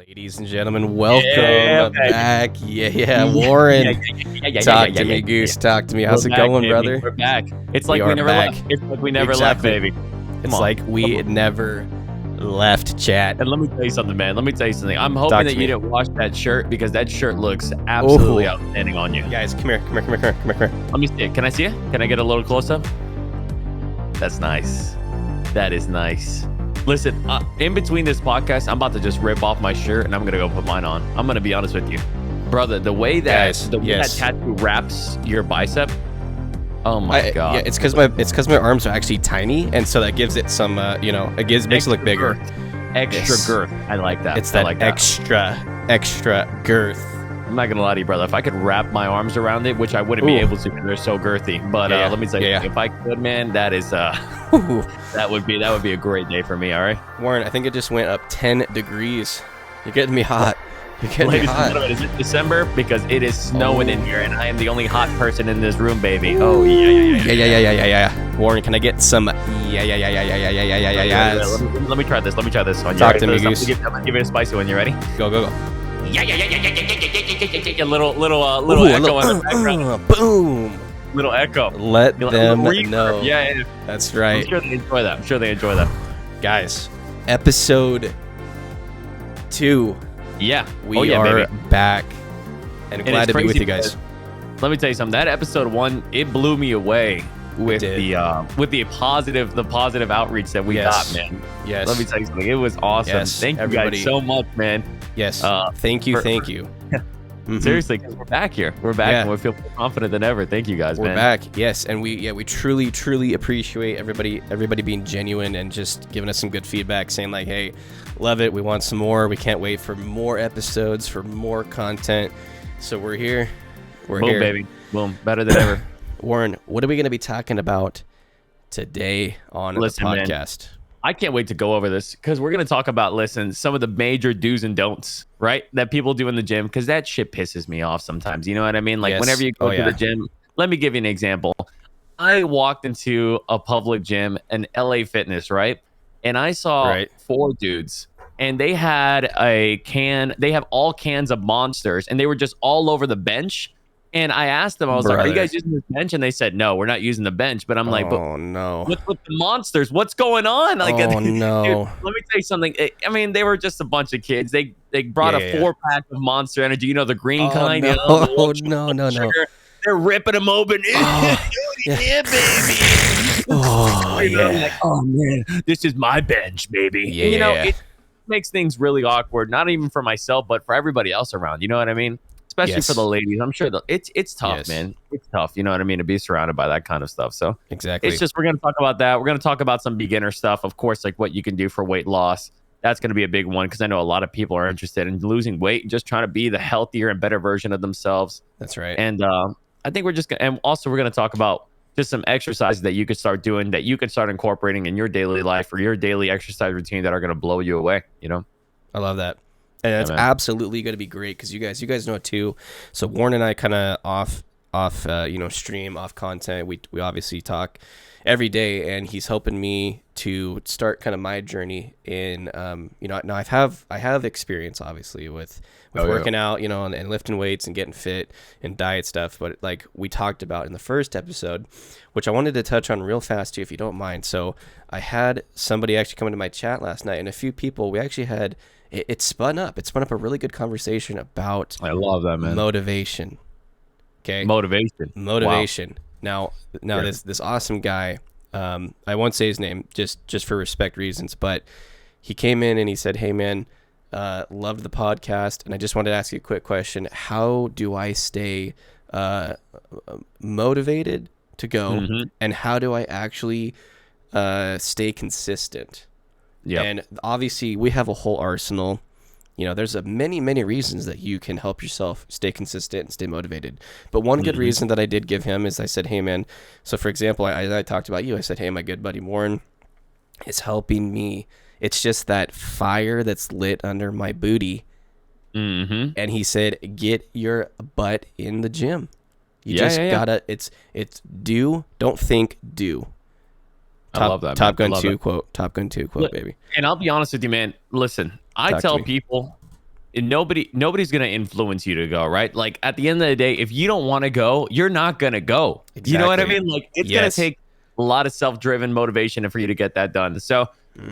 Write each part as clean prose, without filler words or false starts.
Ladies and gentlemen, welcome back. Warren. Talk to me, Goose. Talk to me. How's it going, baby. brother? We're back. It's like we never left. It's like we never left, baby. It's like we never left, chat. And let me tell you something, man. I'm hoping that you didn't wash that shirt because that shirt looks absolutely outstanding on you. Guys, come here. Let me see it. Can I see it? Can I get a little close up? That's nice. That is nice. Listen, in between this podcast, I'm about to just rip off my shirt and I'm going to go put mine on. I'm going to be honest with you. Brother, the way that that tattoo wraps your bicep, oh my God. Yeah, it's because my arms are actually tiny, and so that gives it some, makes it look bigger. Extra girth. I like that. It's that, extra girth. I'm not gonna lie to you, brother. If I could wrap my arms around it, which I wouldn't be able to because they're so girthy, but let me tell you, if I could, man, that is that would be a great day for me. All right, Warren, I think it just went up 10 degrees. You're getting me hot. Ladies and gentlemen, is it December? Because it is snowing in here, and I am the only hot person in this room, baby. Oh yeah. Warren, can I get some? Let me try this. Talk to me, Goose. I'm gonna give it a spicy one. You ready? Go. Yeah. A little echo in the background. Boom. Little echo. Let them know. Yeah. That's right. I'm sure they enjoy that. Guys, episode 2. Yeah. We are back. And glad to be with you guys. Let me tell you something. That episode 1, it blew me away with the positive outreach that we got, man. Yes. Let me tell you something. It was awesome. Yes, thank you guys so much, man. Yes. Thank you. Seriously, because we're back here. We're back and we feel more confident than ever. Thank you guys, man. We're back. Yes, and we truly appreciate everybody being genuine and just giving us some good feedback, saying like, hey, love it. We want some more. We can't wait for more episodes, for more content. So we're here. Boom, baby. Boom. Better than ever. Warren, what are we going to be talking about today on the podcast? Man, I can't wait to go over this because we're going to talk about, some of the major do's and don'ts, right? That people do in the gym, because that shit pisses me off sometimes. You know what I mean? Like whenever you go to the gym, let me give you an example. I walked into a public gym, an LA Fitness, right? And I saw 4 dudes, and they had they have all cans of Monsters, and they were just all over the bench. And I asked them, I was like, are you guys using this bench? And they said, no, we're not using the bench. But I'm like, but no. With the Monsters, what's going on? Like, no. Dude, let me tell you something. I mean, they were just a bunch of kids. They brought a 4-pack of Monster Energy, the green kind. No. They're ripping them open. Yeah, baby. I'm like, oh, man, this is my bench, baby. Yeah. And, it makes things really awkward, not even for myself, but for everybody else around. You know what I mean? Especially for the ladies. I'm sure it's tough, man. It's tough, you know what I mean, to be surrounded by that kind of stuff. So exactly. It's just, we're going to talk about that. We're going to talk about some beginner stuff, of course, like what you can do for weight loss. That's going to be a big one because I know a lot of people are interested in losing weight and just trying to be the healthier and better version of themselves. That's right. And I think we're going to talk about just some exercises that you could start doing, that you could start incorporating in your daily life or your daily exercise routine that are going to blow you away, I love that. And it's absolutely going to be great because you guys know it too. So Warren and I kind of off stream, off content. We obviously talk every day, and he's helping me to start kind of my journey in now I have experience obviously with working out, and lifting weights and getting fit and diet stuff. But like we talked about in the first episode, which I wanted to touch on real fast too, if you don't mind. So I had somebody actually come into my chat last night, and a few people. We actually had. It spun up. It spun up a really good conversation about. I love that, man. Motivation. Okay. Motivation. Wow. Now this awesome guy. I won't say his name just for respect reasons, but he came in and he said, "Hey man, loved the podcast, and I just wanted to ask you a quick question. How do I stay motivated to go, and how do I actually stay consistent?" Yeah. And obviously we have a whole arsenal. There's many reasons that you can help yourself stay consistent and stay motivated. But one good reason that I did give him is I said, hey, man. So, for example, I talked about you. I said, hey, my good buddy Warren is helping me. It's just that fire that's lit under my booty. And he said, get your butt in the gym. You gotta, it's do, don't think, do. I love that. Top Gun 2 quote. Top Gun 2 quote, baby. And I'll be honest with you, man. Listen, I tell people nobody's gonna influence you to go, right? Like at the end of the day, if you don't want to go, you're not gonna go. Exactly. You know what I mean? Like it's gonna take a lot of self-driven motivation for you to get that done. So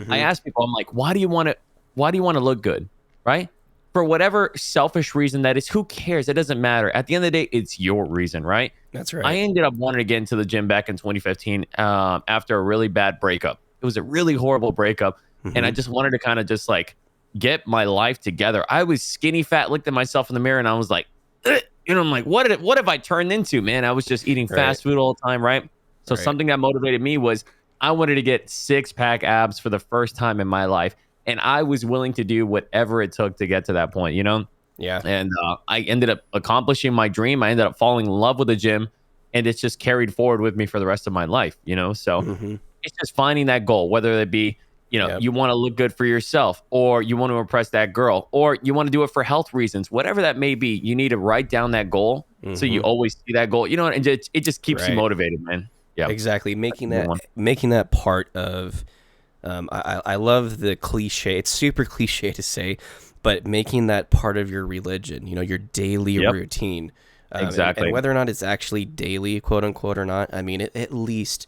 I ask people, I'm like, why do you want to look good, right? For whatever selfish reason that is, who cares? It doesn't matter. At the end of the day, it's your reason, right? That's right. I ended up wanting to get into the gym back in 2015 after a really bad breakup. It was a really horrible breakup, and I just wanted to kind of just like get my life together. I was skinny fat, looked at myself in the mirror, and I was like, ugh. I'm like, what have I turned into, man? I was just eating fast food all the time, right? So something that motivated me was I wanted to get 6-pack abs for the first time in my life. And I was willing to do whatever it took to get to that point, Yeah. And I ended up accomplishing my dream. I ended up falling in love with the gym, and it's just carried forward with me for the rest of my life, So it's just finding that goal, whether it be, you want to look good for yourself, or you want to impress that girl, or you want to do it for health reasons, whatever that may be. You need to write down that goal so you always see that goal, and it just keeps you motivated, man. Yeah, exactly. Making that part of, I love the cliche. It's super cliche to say, but making that part of your religion, your daily routine. Exactly. And whether or not it's actually daily, quote unquote, or not, I mean, at least,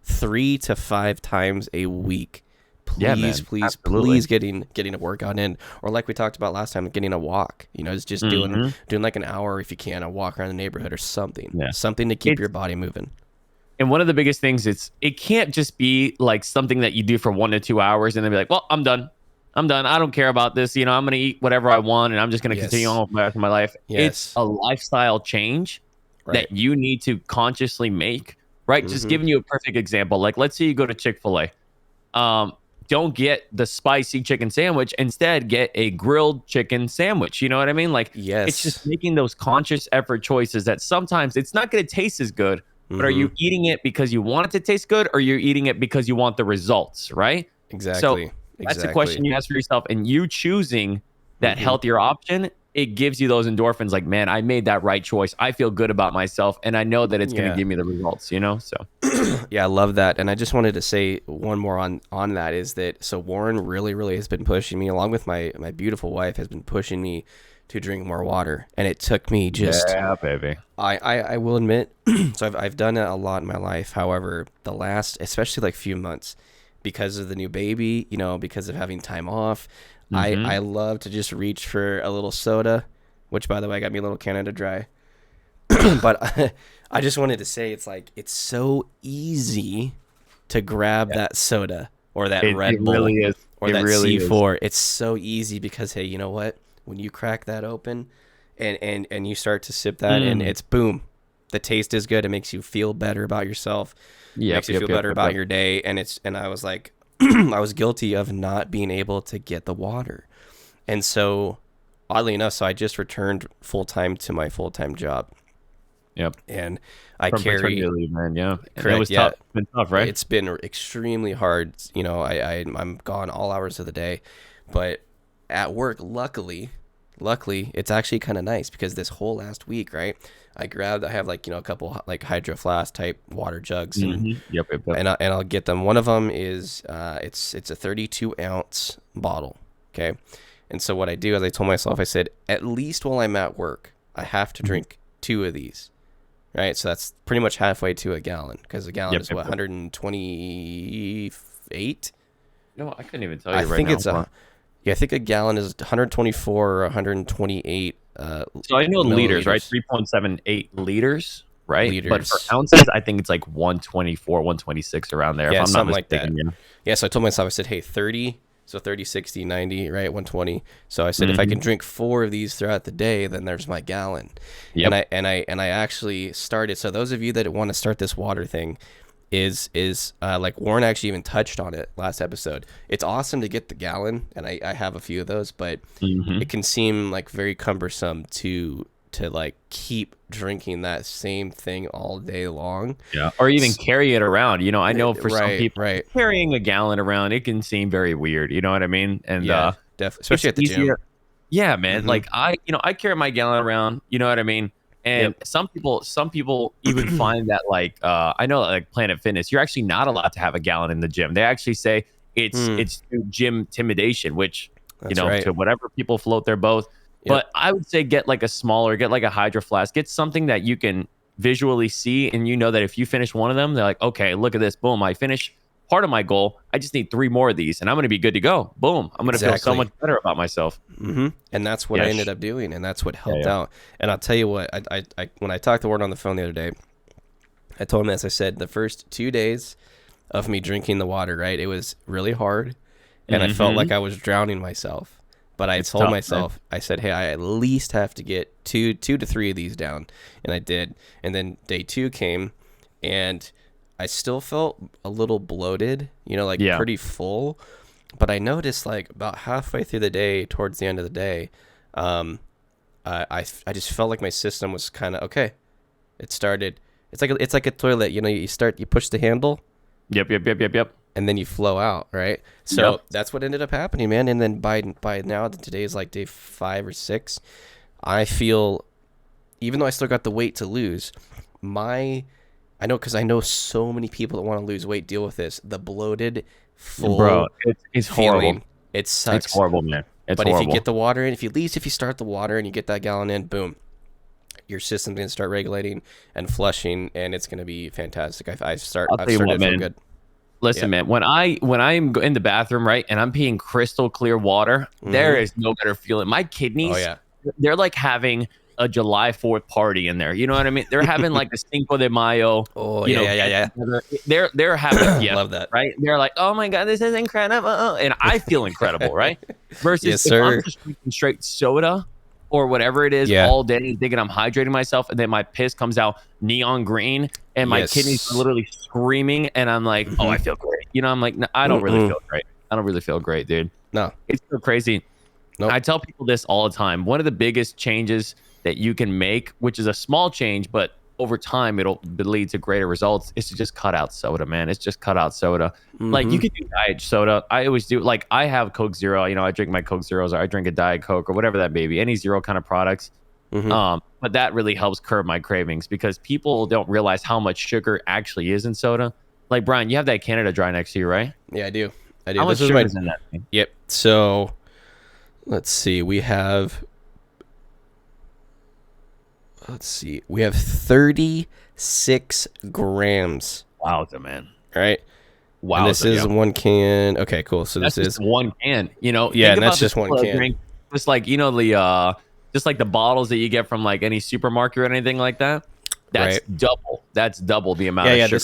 3 to 5 times a week. Please getting a workout in, or like we talked about last time, getting a walk. It's just doing like an hour if you can, a walk around the neighborhood or something. Something to keep your body moving. And one of the biggest things it can't just be like something that you do for 1 to 2 hours and then be like, well, I'm done. I don't care about this. I'm going to eat whatever I want and I'm just going to continue on with the rest of my life. It's a lifestyle change that you need to consciously make, right? Just giving you a perfect example. Like, let's say you go to Chick-fil-A. Don't get the spicy chicken sandwich. Instead, get a grilled chicken sandwich. You know what I mean? Like, it's just making those conscious effort choices that sometimes it's not going to taste as good. But are you eating it because you want it to taste good, or you're eating it because you want the results, right? Exactly. So that's the question you ask for yourself. And you choosing that healthier option, it gives you those endorphins like, man, I made that right choice. I feel good about myself, and I know that it's going to give me the results, So yeah, I love that. And I just wanted to say one more on that is that, so Warren really, really has been pushing me, along with my beautiful wife, has been pushing me to drink more water. And it took me just, baby. I will admit, so I've done it a lot in my life. However, the last, especially like few months, because of the new baby, because of having time off, I love to just reach for a little soda, which, by the way, I got me a little Canada Dry. But I just wanted to say, it's so easy to grab that soda or that Red Bull really is. Or that C4. It's so easy because, hey, you know what? When you crack that open and you start to sip that, and it's boom, the taste is good. It makes you feel better about yourself. Makes you feel better about your day. And I was like, I was guilty of not being able to get the water. And so, oddly enough, I just returned full-time to my full-time job. Yep. And I carry leave, man. Yeah. Correct. It was tough. It's been tough, right? It's been extremely hard. I'm gone all hours of the day, but at work, luckily, it's actually kind of nice because this whole last week, right? I have like, a couple like Hydro Flask type water jugs, and and I'll get them. One of them is it's a 32 ounce bottle. Okay. And so what I do is I told myself, I said, at least while I'm at work, I have to drink 2 of these. Right. So that's pretty much halfway to a gallon, because a gallon is what, 128? No, I couldn't even tell you I think a gallon is 124 or 128. So I know liters, right? 3.78 liters, right? Liters. But for ounces, I think it's like 124, 126 around there. Yeah, if I'm something not like that. Yeah. Yeah, so I told myself, I said, hey, 30, so 30, 60, 90, right? 120. So I said, if I can drink 4 of these throughout the day, then there's my gallon. Yep. And I actually started. So those of you that want to start this water thing, is like Warren actually even touched on it last episode. It's awesome to get the gallon, and I have a few of those, but it can seem like very cumbersome to like keep drinking that same thing all day long. Yeah. Or even carry it around. I know for some people, right, carrying a gallon around, it can seem very weird. You know what I mean? And definitely, especially at the gym. Yeah, man. Like I carry my gallon around. You know what I mean? And some people even find that like I know like Planet Fitness, you're actually not allowed to have a gallon in the gym. They actually say it's gym intimidation, which to whatever people float their boat. But I would say get like a Hydro Flask, get something that you can visually see, and that if you finish one of them, they're like, okay, look at this, boom, I finished part of my goal. I just need 3 more of these, and I'm going to be good to go. Boom, I'm going to feel so much better about myself. And that's what I ended up doing, and that's what helped out. And I'll tell you what, I when I talked to Warren on the phone the other day, I told him this. I said the first 2 days of me drinking the water, right, it was really hard, and I felt like I was drowning myself. But I told myself, man. I said, hey, I at least have to get two to 3 of these down. And I did. And then day 2 came, and I still felt a little bloated, pretty full. But I noticed like about halfway through the day, towards the end of the day, I just felt like my system was kind of okay. It started. It's like a toilet. You push the handle. Yep. And then you flow out, right? So that's what ended up happening, man. And then by now, today is like day 5 or 6. I feel, even though I still got the weight to lose, I know so many people that want to lose weight deal with this. The bloated, full, bro, it's feeling. Horrible. It sucks. It's horrible, man. But if you get the water in, if you start the water and you get that gallon in, boom, your system's gonna start regulating and flushing, and it's gonna be fantastic. I've started to feel good. Listen, man, when I'm in the bathroom, right, and I'm peeing crystal clear water, there is no better feeling. My kidneys, they're like having a July 4th party in there. You know what I mean? They're having like a Cinco de Mayo. Oh, yeah. They're having, love that. Right? They're like, oh my God, this is incredible. And I feel incredible, right? Versus if I'm just drinking straight soda or whatever it is all day, thinking I'm hydrating myself, and then my piss comes out neon green, and my kidneys are literally screaming, and I'm like, oh, I feel great. I'm like, no, I don't really feel great. I don't really feel great, dude. No. It's so crazy. Nope. I tell people this all the time. One of the biggest changes that you can make, which is a small change, but over time it'll lead to greater results, is to just cut out soda, man. It's just cut out soda. Like you could do diet soda. I always do. Like I have Coke Zero. I drink my Coke Zeros, or I drink a Diet Coke, or whatever that may be. Any zero kind of products. But that really helps curb my cravings, because people don't realize how much sugar actually is in soda. Like Brian, you have that Canada Dry next to you, right? Yeah, I do. How much sugar is in that thing? Yep. So let's see. We have 36 grams. Wowza, man. All right. Wow. This is 1 can. Okay, cool. So that's this is 1 can. Yeah, and that's just 1 can. Drink, just like just like the bottles that you get from like any supermarket or anything like that. That's double. That's double the amount of sugar. This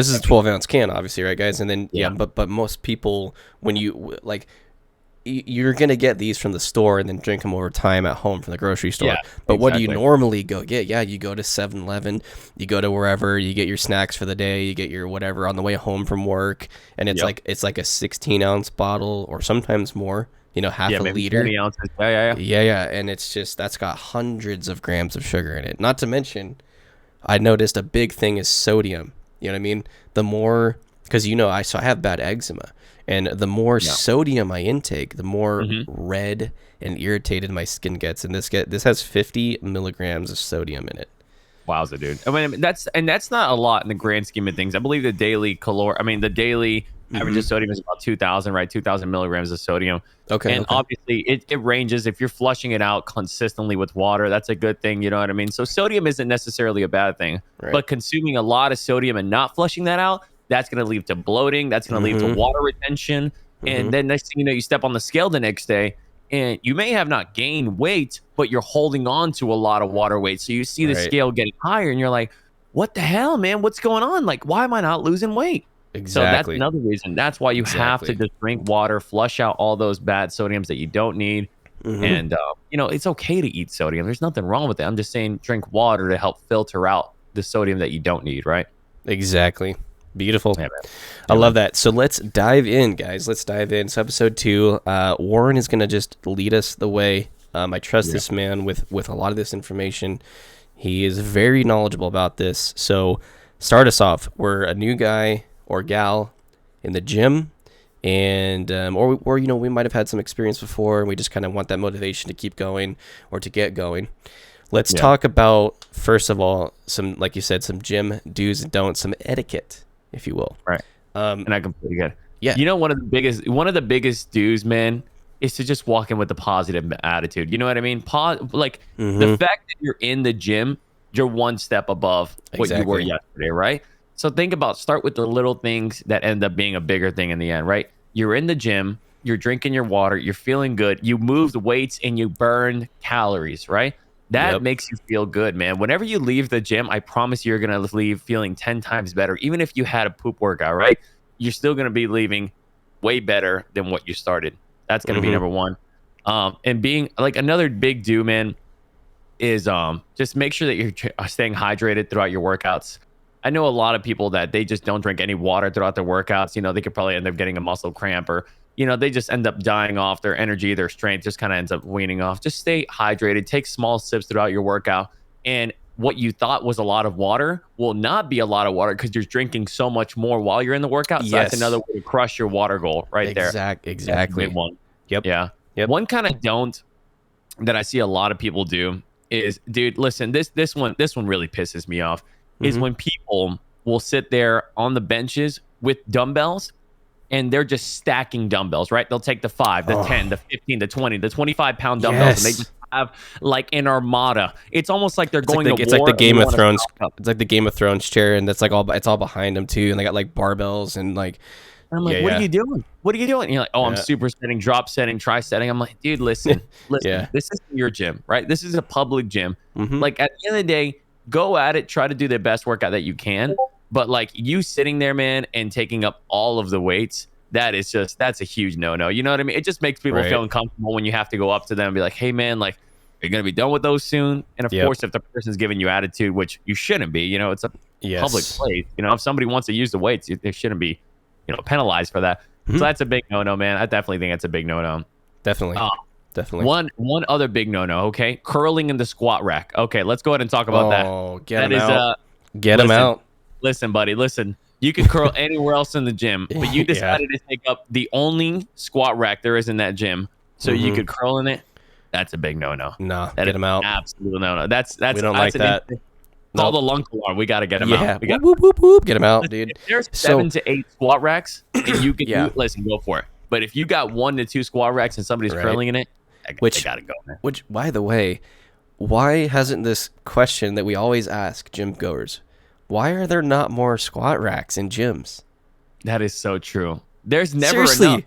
is a 12-ounce can, obviously, right, guys? And then but most people, when you're gonna get these from the store and then drink them over time at home from the grocery store. But what do you normally go get? You go to 7-Eleven, you go to wherever, you get your snacks for the day, you get your whatever on the way home from work, and it's like a 16-ounce bottle, or sometimes more. Half a liter. 20 ounces. Yeah. And it's just, that's got hundreds of grams of sugar in it. Not to mention, I noticed a big thing is sodium. You know what I mean? The more, because I have bad eczema, and the more sodium I intake, the more red and irritated my skin gets. And this has 50 milligrams of sodium in it. Wowza, dude. I mean, that's not a lot in the grand scheme of things. I believe the daily average of sodium is about 2,000, right? 2,000 milligrams of sodium. Okay. And obviously, it ranges. If you're flushing it out consistently with water, that's a good thing. You know what I mean? So sodium isn't necessarily a bad thing. Right. But consuming a lot of sodium and not flushing that out, that's going to lead to bloating. That's going to lead to water retention. And then next thing you know, you step on the scale the next day, and you may have not gained weight, but you're holding on to a lot of water weight. So you see the scale getting higher, and you're like, what the hell, man? What's going on? Like, why am I not losing weight? Exactly. So that's another reason. That's why you have to just drink water, flush out all those bad sodiums that you don't need. And, it's okay to eat sodium. There's nothing wrong with it. I'm just saying drink water to help filter out the sodium that you don't need, right? Exactly. Beautiful. Yeah, I love that. So let's dive in, guys. Let's dive in. So episode 2, Warren is going to just lead us the way. I trust this man with a lot of this information. He is very knowledgeable about this. So start us off. We're a new guy or gal in the gym, and or we might have had some experience before, and we just kind of want that motivation to keep going or to get going. Let's talk about, first of all, some, like you said, some gym do's and don'ts, some etiquette, if you will. Right. And I completely get it. Yeah. One of the biggest do's, man, is to just walk in with a positive attitude. You know what I mean? Like Mm-hmm. the fact that you're in the gym, you're one step above what you were yesterday, right? So start with the little things that end up being a bigger thing in the end, right? You're in the gym, you're drinking your water, you're feeling good, you moved weights and you burned calories, right? That makes you feel good, man. Whenever you leave the gym, I promise you're going to leave feeling 10 times better. Even if you had a poop workout, right? You're still going to be leaving way better than what you started. That's going to be number one. And being like another big do, man, is just make sure that you're staying hydrated throughout your workouts. I know a lot of people that they just don't drink any water throughout their workouts. You know, they could probably end up getting a muscle cramp, or, you know, they just end up dying off. Their energy, their strength just kind of ends up weaning off. Just stay hydrated. Take small sips throughout your workout. And what you thought was a lot of water will not be a lot of water because you're drinking so much more while you're in the workout. So that's another way to crush your water goal right there. Exactly. One. Yep. Yeah. Yep. One kind of don't that I see a lot of people do is, dude, listen, this one really pisses me off, is when people will sit there on the benches with dumbbells and they're just stacking dumbbells, right? They'll take the 5, the 10, the 15, the 20, the 25-pound dumbbells, and they just have like an armada. It's almost like they're going to war. It's like the Game of Thrones. It's like the Game of Thrones chair, and that's like it's all behind them too, and they got like barbells and like. I'm like, what are you doing? What are you doing? And you're like, I'm super setting, drop setting, try setting. I'm like, dude, listen. This is your gym, right? This is a public gym. Like at the end of the day, go at it, try to do the best workout that you can. But like you sitting there, man, and taking up all of the weights, that's a huge no-no. You know what I mean? It just makes people feel uncomfortable when you have to go up to them and be like, hey man, like, are you going to be done with those soon? And of course, if the person's giving you attitude, which you shouldn't be, you know, it's a public place. You know, if somebody wants to use the weights, they shouldn't be, you know, penalized for that. So that's a big no-no, man. I definitely think that's a big no-no. Definitely. One other big no-no, okay? Curling in the squat rack. Okay, let's go ahead and talk about that. Oh, get him out. Get him out. Listen, buddy, listen. You can curl anywhere else in the gym, but you decided to take up the only squat rack there is in that gym so you could curl in it. That's a big no-no. No, get him out. Absolute no-no. That's we don't like that. Call the lunk alarm. We got to get him out. Whoop. Get him out, dude. If there's 7 to 8 squat racks, and you can listen, go for it. But if you got 1 to 2 squat racks and somebody's curling in it, they got to go, man. Which, by the way, why hasn't this question that we always ask gym goers, why are there not more squat racks in gyms? That is so true. There's never enough.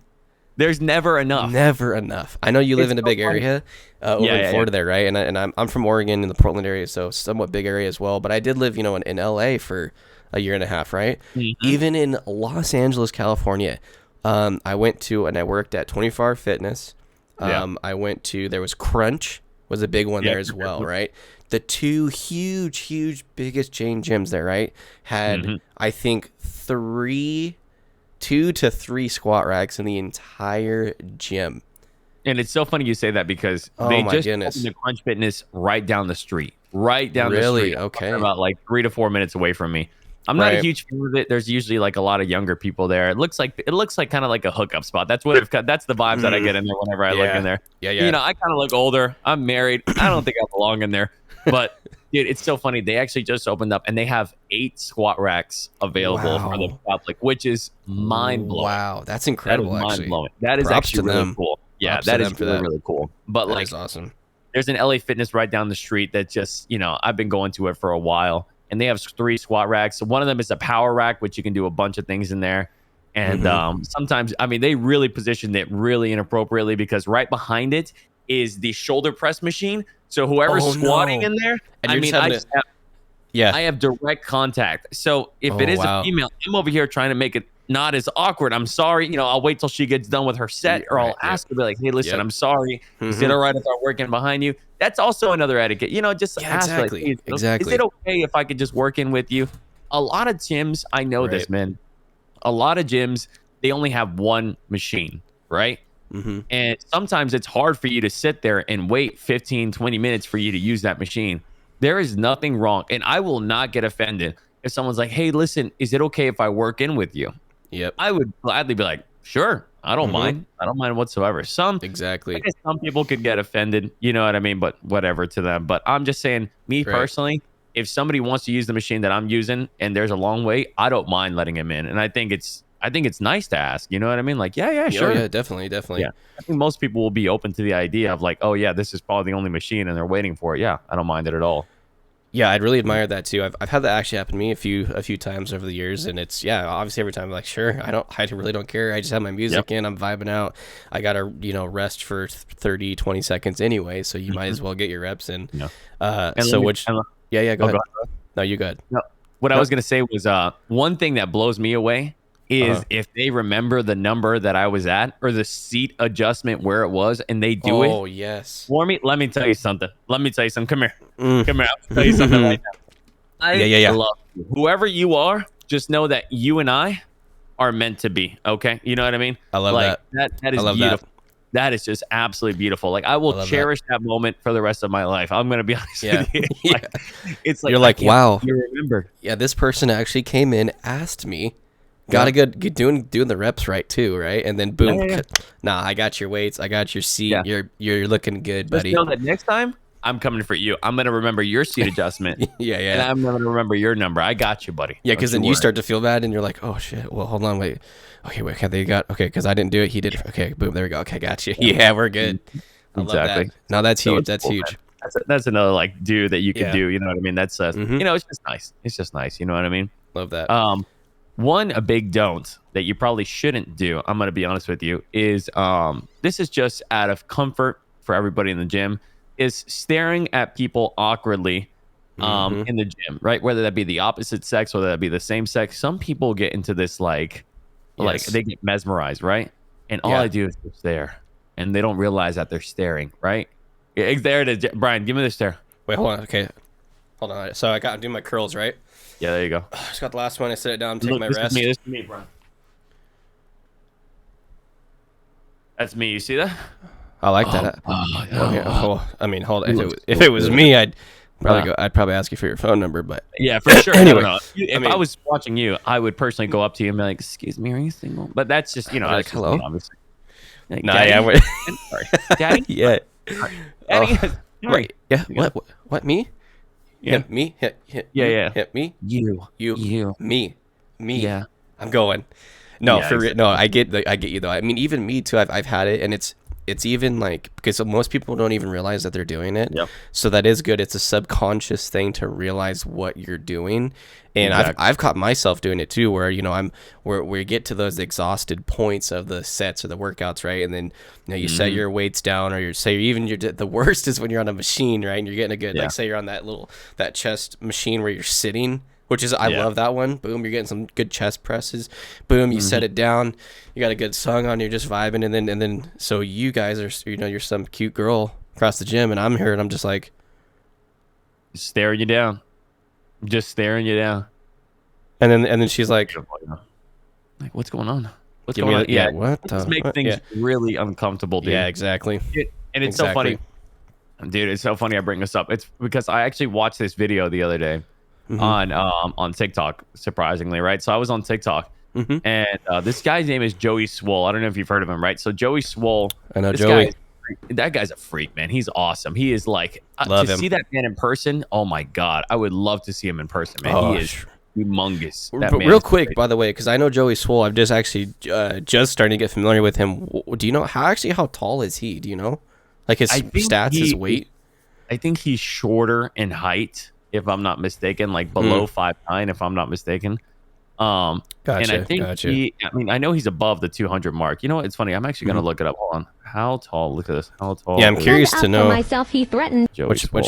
There's never enough. Never enough. I know you live in a big area over in Florida there, right? And I'm from Oregon in the Portland area, so somewhat big area as well. But I did live, you know, in LA for a year and a half, right? Even in Los Angeles, California, I went to and I worked at 24-Hour Fitness. I went to, there was Crunch was a big one there as well, right? The two huge, biggest chain gyms there, right? Had, I think, 2 to 3 squat racks in the entire gym. And it's so funny you say that because they just opened the Crunch Fitness right down the street. Right down the street. Really? Okay. About like 3 to 4 minutes away from me. I'm not a huge fan of it. There's usually like a lot of younger people there. It looks like kind of like a hookup spot. That's that's the vibes that I get in there whenever I look in there. Yeah. You know, I kind of look older. I'm married. I don't think I belong in there. But dude, it's so funny. They actually just opened up and they have 8 squat racks available for the public, which is mind blowing. Wow, that's incredible. That is mind blowing. That is actually really cool. Yeah, that is really cool. But that like, is awesome. There's an LA Fitness right down the street that just, you know, I've been going to it for a while. And they have 3 squat racks. So one of them is a power rack, which you can do a bunch of things in there. And sometimes, I mean, they really positioned it really inappropriately because right behind it is the shoulder press machine. So whoever's squatting in there, I have direct contact. So if it is a female, I'm over here trying to make it not as awkward. I'm sorry. You know, I'll wait till she gets done with her set or I'll ask her, be like, hey, listen, I'm sorry. Is it all right if I'm working behind you? That's also another etiquette. You know, just ask like, hey, is it okay if I could just work in with you? A lot of gyms, I know this, man. A lot of gyms, they only have one machine, right? And sometimes it's hard for you to sit there and wait 15, 20 minutes for you to use that machine. There is nothing wrong. And I will not get offended if someone's like, hey, listen, is it okay if I work in with you? I would gladly be like, sure, I don't mind. I don't mind whatsoever. Some people could get offended, you know what I mean? But whatever to them. But I'm just saying, me personally, if somebody wants to use the machine that I'm using and there's a long wait, I don't mind letting him in. And I think I think it's nice to ask. You know what I mean? Like, yeah, sure. Oh, yeah, definitely. Yeah. I think most people will be open to the idea of like, oh yeah, this is probably the only machine and they're waiting for it. Yeah, I don't mind it at all. Yeah, I'd really admire that too. I've had that actually happen to me a few times over the years, and it's obviously every time I'm like, sure, I really don't care. I just have my music in, I'm vibing out. I gotta rest for 30, 20 seconds anyway, so you might as well get your reps in. Yeah. So which go ahead. Go ahead. No, you go ahead. No. What I was gonna say was one thing that blows me away is if they remember the number that I was at or the seat adjustment where it was and they do it. Oh, yes. For me, let me tell you something. Come here. Come here. I'll tell you something right now. I love you. Whoever you are, just know that you and I are meant to be. Okay? You know what I mean? I love that. That is beautiful. That is just absolutely beautiful. Like I will cherish that moment for the rest of my life. I'm gonna be honest with you. It's like you're like, wow, you remembered. Yeah, this person actually came in, asked me. Got a good doing the reps right too, right? And then boom, nah, I got your weights, I got your seat. Yeah. You're looking good, buddy. Just know that next time I'm coming for you. I'm gonna remember your seat adjustment. yeah. And I'm gonna remember your number. I got you, buddy. Yeah, because then you start to feel bad, and you're like, oh shit. Well, hold on, wait. Okay, because I didn't do it. He did. Okay, boom, there we go. Okay, got you. Yeah, we're good. Exactly. No, that's huge. That's huge. That's another like do that you can do. You know what I mean? That's it's just nice. It's just nice. You know what I mean? Love that. A big don't that you probably shouldn't do, I'm going to be honest with you, is this is just out of comfort for everybody in the gym, is staring at people awkwardly in the gym, right? Whether that be the opposite sex, whether that be the same sex. Some people get into this like they get mesmerized, right? And all I do is just stare, and they don't realize that they're staring, right? There it is. Brian, give me the stare. Wait, hold on. Okay. Hold on. So I got to do my curls, right? Yeah, there you go. Just got the last one. I sit it down, take my rest. This is me, Brian. That's me. You see that? I like that. I mean, hold on. If it was me, I'd probably ask you for your phone number, but yeah, for sure. Anyway, if I was watching you, I would personally go up to you and be like, "Excuse me, are you single?" But that's just like, hello. Obviously. Like, Daddy? Sorry, Daddy. Yeah. Daddy. Wait. Yeah. What? Me? Yeah. Me? Hit me? You. Me. Yeah. I'm going. No, no, I get you though. I mean, even me too. I've had it, and it's even like, because most people don't even realize that they're doing it. Yep. So that is good. It's a subconscious thing to realize what you're doing. And I've caught myself doing it too, where we get to those exhausted points of the sets or the workouts, right? And then you set your weights down, or the worst is when you're on a machine, right? And you're getting a good like, say you're on that chest machine where you're sitting, which is I love that one. Boom, you're getting some good chest presses. Boom, you set it down. You got a good song on. You're just vibing, and then so you guys are you're some cute girl across the gym, and I'm here, and I'm just like staring you down. Just staring you down. And then she's like, what's going on? What's going on? Yeah, what? Just make things really uncomfortable, dude. Yeah, exactly. And it's so funny. Dude, it's so funny I bring this up. It's because I actually watched this video the other day on TikTok, surprisingly, right? So I was on TikTok, and this guy's name is Joey Swole. I don't know if you've heard of him, right? So Joey Swole. I know Joey. That guy's a freak, man. He's awesome. He is like love him. See that man in person. Oh my god, I would love to see him in person, man. He is humongous. Real quick, by the way, because I know Joey Swole. I'm just actually just starting to get familiar with him. Do you know how tall is he? Do you know, like his stats, his weight? I think he's shorter in height, if I'm not mistaken, like below 5'9", if I'm not mistaken. Gotcha. And I think I know he's above the 200 mark. You know what? It's funny. I'm actually gonna look it up. Hold on. How tall? Look at this. How tall? Yeah, I'm curious to know. Myself, he threatened. Which I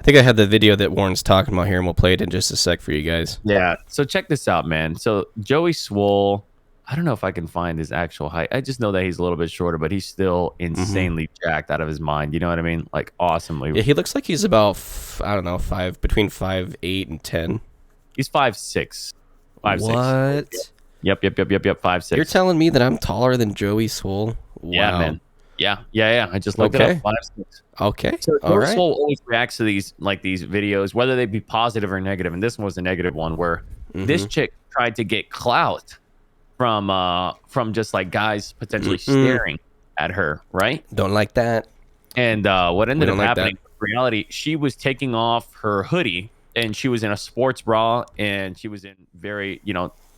think I had the video that Warren's talking about here, and we'll play it in just a sec for you guys. Yeah. So check this out, man. So Joey Swole, I don't know if I can find his actual height. I just know that he's a little bit shorter, but he's still insanely jacked out of his mind. You know what I mean? Like awesomely. Yeah, he looks like he's about between 5'8" and 10. He's 5'6". 5'6". What? Yep. 5'6". You're telling me that I'm taller than Joey Swole? Wow. Yeah, man. Yeah. I just looked it up. 5'6". Okay. So Joey Swole always reacts to these videos, whether they be positive or negative. And this one was a negative one where this chick tried to get clout from just like guys potentially staring at her, right? Don't like that. And what ended up happening in reality, she was taking off her hoodie and she was in a sports bra and she was in very,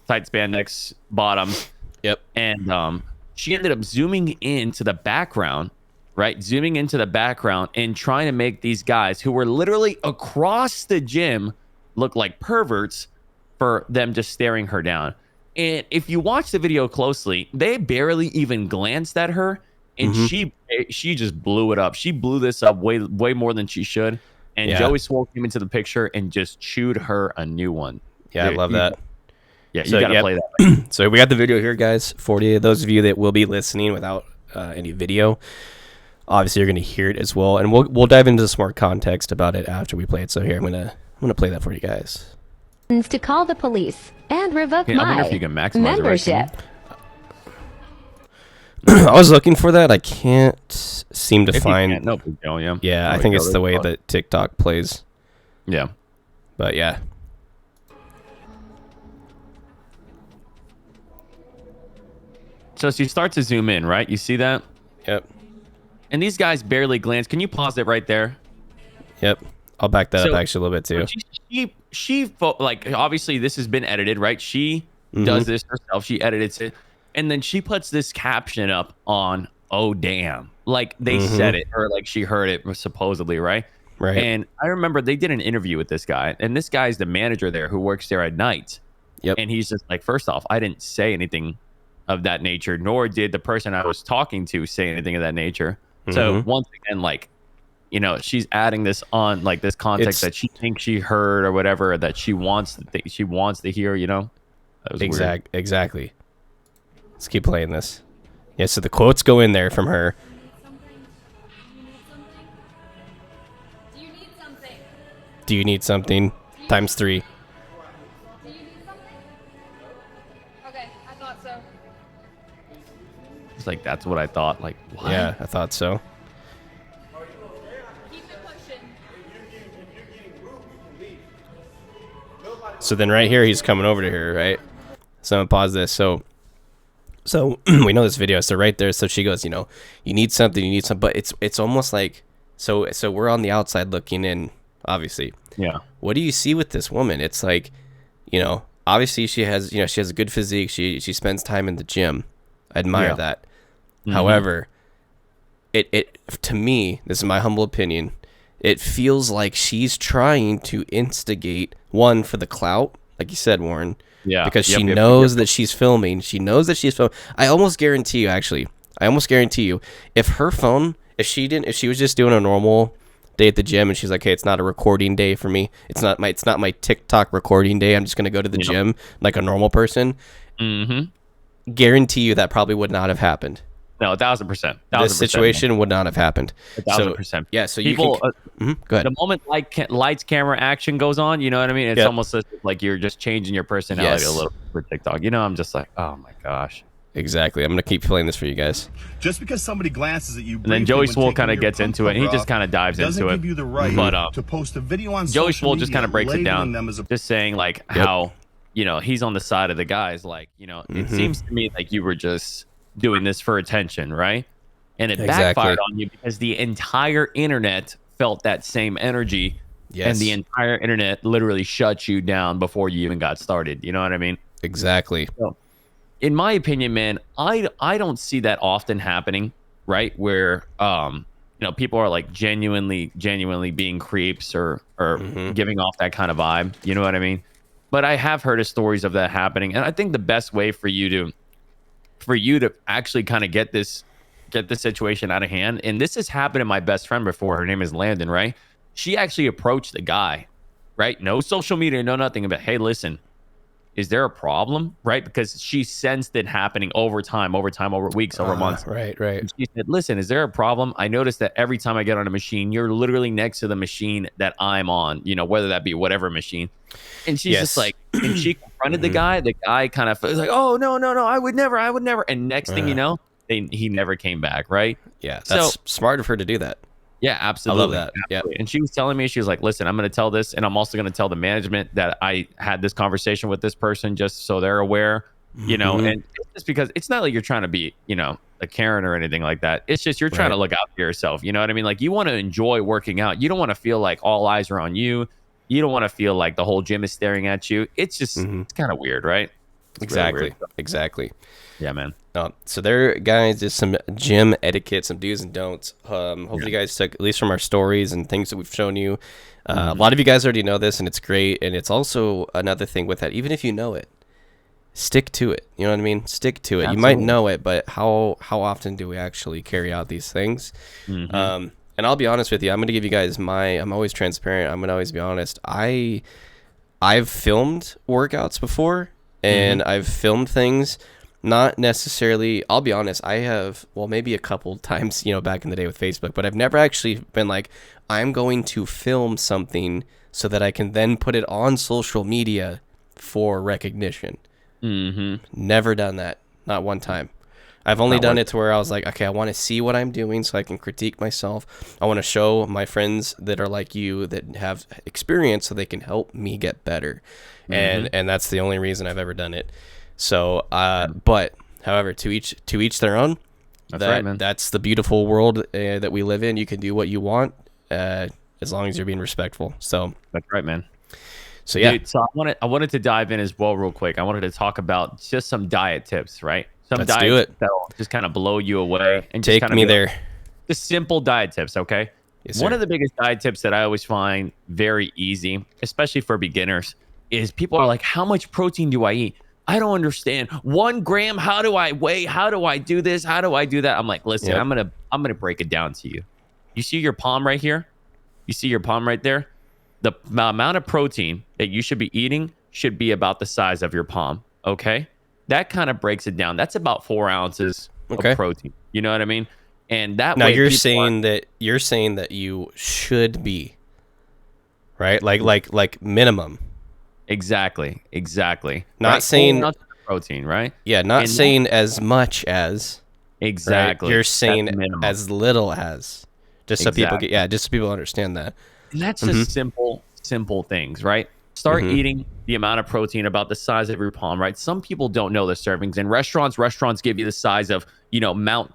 tight spandex bottoms. Yep. And she ended up zooming into the background, right? Zooming into the background and trying to make these guys who were literally across the gym look like perverts for them just staring her down. And if you watch the video closely, they barely even glanced at her, and she just blew it up. She blew this up way more than she should. And Joey Swole came into the picture and just chewed her a new one. Yeah, I love that. Yeah, so, you gotta play that. So we got the video here, guys. 40 of those of you that will be listening without any video, obviously you're gonna hear it as well, and we'll dive into some more context about it after we play it. So here, I'm gonna play that for you guys. To call the police and revoke I wonder if you can maximize membership. I was looking for that. I can't seem to find. No big deal, yeah. Yeah, I think it's the way that TikTok plays. Yeah, but yeah. So she starts to zoom in, right? You see that? Yep. And these guys barely glance. Can you pause it right there? Yep. I'll back that up actually a little bit too. She like, obviously this has been edited, right? She does this herself. She edits it, and then she puts this caption up on "Oh damn!" Like they said it, or like she heard it supposedly, right? Right. And I remember they did an interview with this guy, and this guy's the manager there who works there at night. Yep. And he's just like, first off, I didn't say anything of that nature, nor did the person I was talking to say anything of that nature. So once again, like, you know, she's adding this on, like, this context that she thinks she heard or whatever, that she wants to hear, you know? That was weird. Exactly. Let's keep playing this. Yeah, so the quotes go in there from her. Do you need something? Times 3. Do you need something? Okay, I thought so. It's like, that's what I thought. Like, what? Yeah, I thought so. Keep it pushing. So then right here, he's coming over to her, right? So I'm gonna pause this. So we know this video. So right there, so she goes, you know, you need something, but it's almost like, so we're on the outside looking in, obviously. Yeah. What do you see with this woman? It's like, you know, obviously she has a good physique. She spends time in the gym. I admire that. However, it to me, this is my humble opinion, it feels like she's trying to instigate, one, for the clout, like you said, Warren. Yeah. Because she knows that she's filming. She knows that she's filming. I almost guarantee you, if she was just doing a normal day at the gym and she's like, hey, it's not a recording day for me. It's not my TikTok recording day. I'm just going to go to the gym like a normal person. Guarantee you that probably would not have happened. No, 1,000%. This situation would not have happened. 1,000%. Yeah, so people, you can... Go ahead. The moment lights, camera, action goes on, you know what I mean? It's almost like you're just changing your personality a little for TikTok. You know, I'm just like, oh my gosh. Exactly. I'm going to keep playing this for you guys. Just because somebody glances at you, and then Joey Swole kind of gets into it, and he just kind of dives into it. Give you the right to post a video on Joey social Swole just kind of breaks it down, just saying like how, you know, he's on the side of the guys. Like, you know, it seems to me like you were just doing this for attention, right? And it backfired on you because the entire internet felt that same energy. Yes. And the entire internet literally shut you down before you even got started. You know what I mean? Exactly. So, in my opinion, man, I don't see that often happening, right? Where you know, people are like genuinely being creeps or giving off that kind of vibe. You know what I mean? But I have heard of stories of that happening, and I think the best way for you to actually kind of get this situation out of hand, and this has happened to my best friend before. Her name is Landon, right? She actually approached the guy, right? No social media, no nothing, but hey, listen, is there a problem, right? Because she sensed it happening over time, over weeks, over months. Right. And she said, listen, is there a problem? I noticed that every time I get on a machine, you're literally next to the machine that I'm on, you know, whether that be whatever machine. And she's just like, and she confronted the guy kind of was like, oh, no, I would never. And next thing you know, he never came back, right? Yeah, that's smart of her to do that. Yeah, absolutely. I love that. Yeah. And she was telling me, she was like, listen, I'm going to tell this, and I'm also going to tell the management that I had this conversation with this person just so they're aware, you know, and it's because it's not like you're trying to be, you know, a Karen or anything like that. It's just you're trying to look out for yourself. You know what I mean? Like, you want to enjoy working out. You don't want to feel like all eyes are on you. You don't want to feel like the whole gym is staring at you. It's just, it's kind of weird, right? Exactly. Yeah, man. So there, guys, is some gym etiquette, some do's and don'ts. Hopefully, you guys took, at least from our stories and things that we've shown you. A lot of you guys already know this, and it's great. And it's also another thing with that, even if you know it, stick to it. You know what I mean? Stick to it. Absolutely. You might know it, but how often do we actually carry out these things? And I'll be honest with you. I'm going to give you guys I'm always transparent. I'm going to always be honest. I've filmed workouts before, and I've filmed things. Not necessarily, I'll be honest, I have, well, maybe a couple times, back in the day with Facebook, but I've never actually been like, I'm going to film something so that I can then put it on social media for recognition. Never done that. Not one time. I've only done it to where I was like, okay, I want to see what I'm doing so I can critique myself. I want to show my friends that are like you that have experience so they can help me get better. And that's the only reason I've ever done it. So, but however, to each their own. That's right, man. That's the beautiful world that we live in. You can do what you want as long as you're being respectful. So that's right, man. So yeah. Dude, so I wanted to dive in as well real quick. I wanted to talk about just some diet tips, right? Let's do it. That'll just kind of blow you away and take me there. Just simple diet tips, okay? Yes, one of the biggest diet tips that I always find very easy, especially for beginners, is people are like, how much protein do I eat? I don't understand. 1 gram, how do I weigh? How do I do this? How do I do that? I'm like, listen, I'm gonna break it down to you. You see your palm right here? You see your palm right there? The amount of protein that you should be eating should be about the size of your palm, okay? That kind of breaks it down. That's about 4 ounces of protein. You know what I mean? And that now way you're saying that you should be, right? Like minimum. Exactly. Not right? saying protein, right? Yeah, not saying as much as. Exactly. Right? You're saying as little as. Just so people just so people understand that. And that's just simple things, right? Start eating the amount of protein about the size of your palm, right? Some people don't know the servings. In restaurants give you the size of, Mount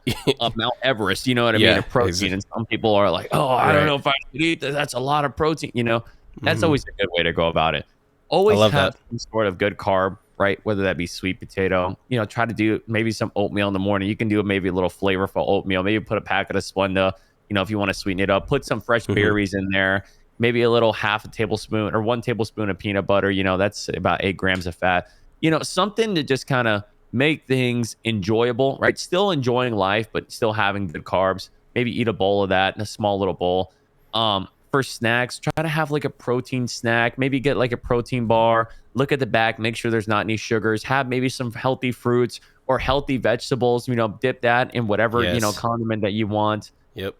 Everest, you know what I mean, of protein. Exactly. And some people are like, oh, I don't know if I should eat that. That's a lot of protein, That's always a good way to go about it. Always have some sort of good carb, right? Whether that be sweet potato, try to do maybe some oatmeal in the morning. You can do maybe a little flavorful oatmeal. Maybe put a packet of Splenda, if you want to sweeten it up. Put some fresh berries in there. Maybe a little 1/2 tablespoon or 1 tablespoon of peanut butter. That's about 8 grams of fat. Something to just kind of make things enjoyable, right? Still enjoying life, but still having good carbs. Maybe eat a bowl of that in a small little bowl. For snacks, try to have like a protein snack. Maybe get like a protein bar. Look at the back. Make sure there's not any sugars. Have maybe some healthy fruits or healthy vegetables. Dip that in whatever condiment that you want. Yep.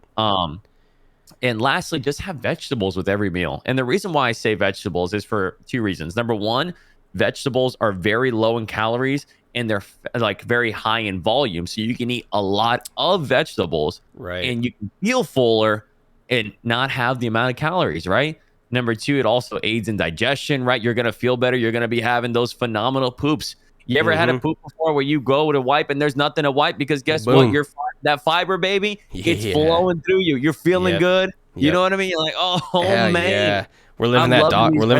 And lastly, just have vegetables with every meal. And the reason why I say vegetables is for 2 reasons. Number one, vegetables are very low in calories and they're like very high in volume. So you can eat a lot of vegetables, right? And you can feel fuller and not have the amount of calories, right? Number 2, it also aids in digestion, right? You're going to feel better. You're going to be having those phenomenal poops. You ever had a poop before where you go to wipe and there's nothing to wipe because guess what? That fiber, baby, it's flowing through you. You're feeling good. You know what I mean? You're like, oh man. Yeah. We're living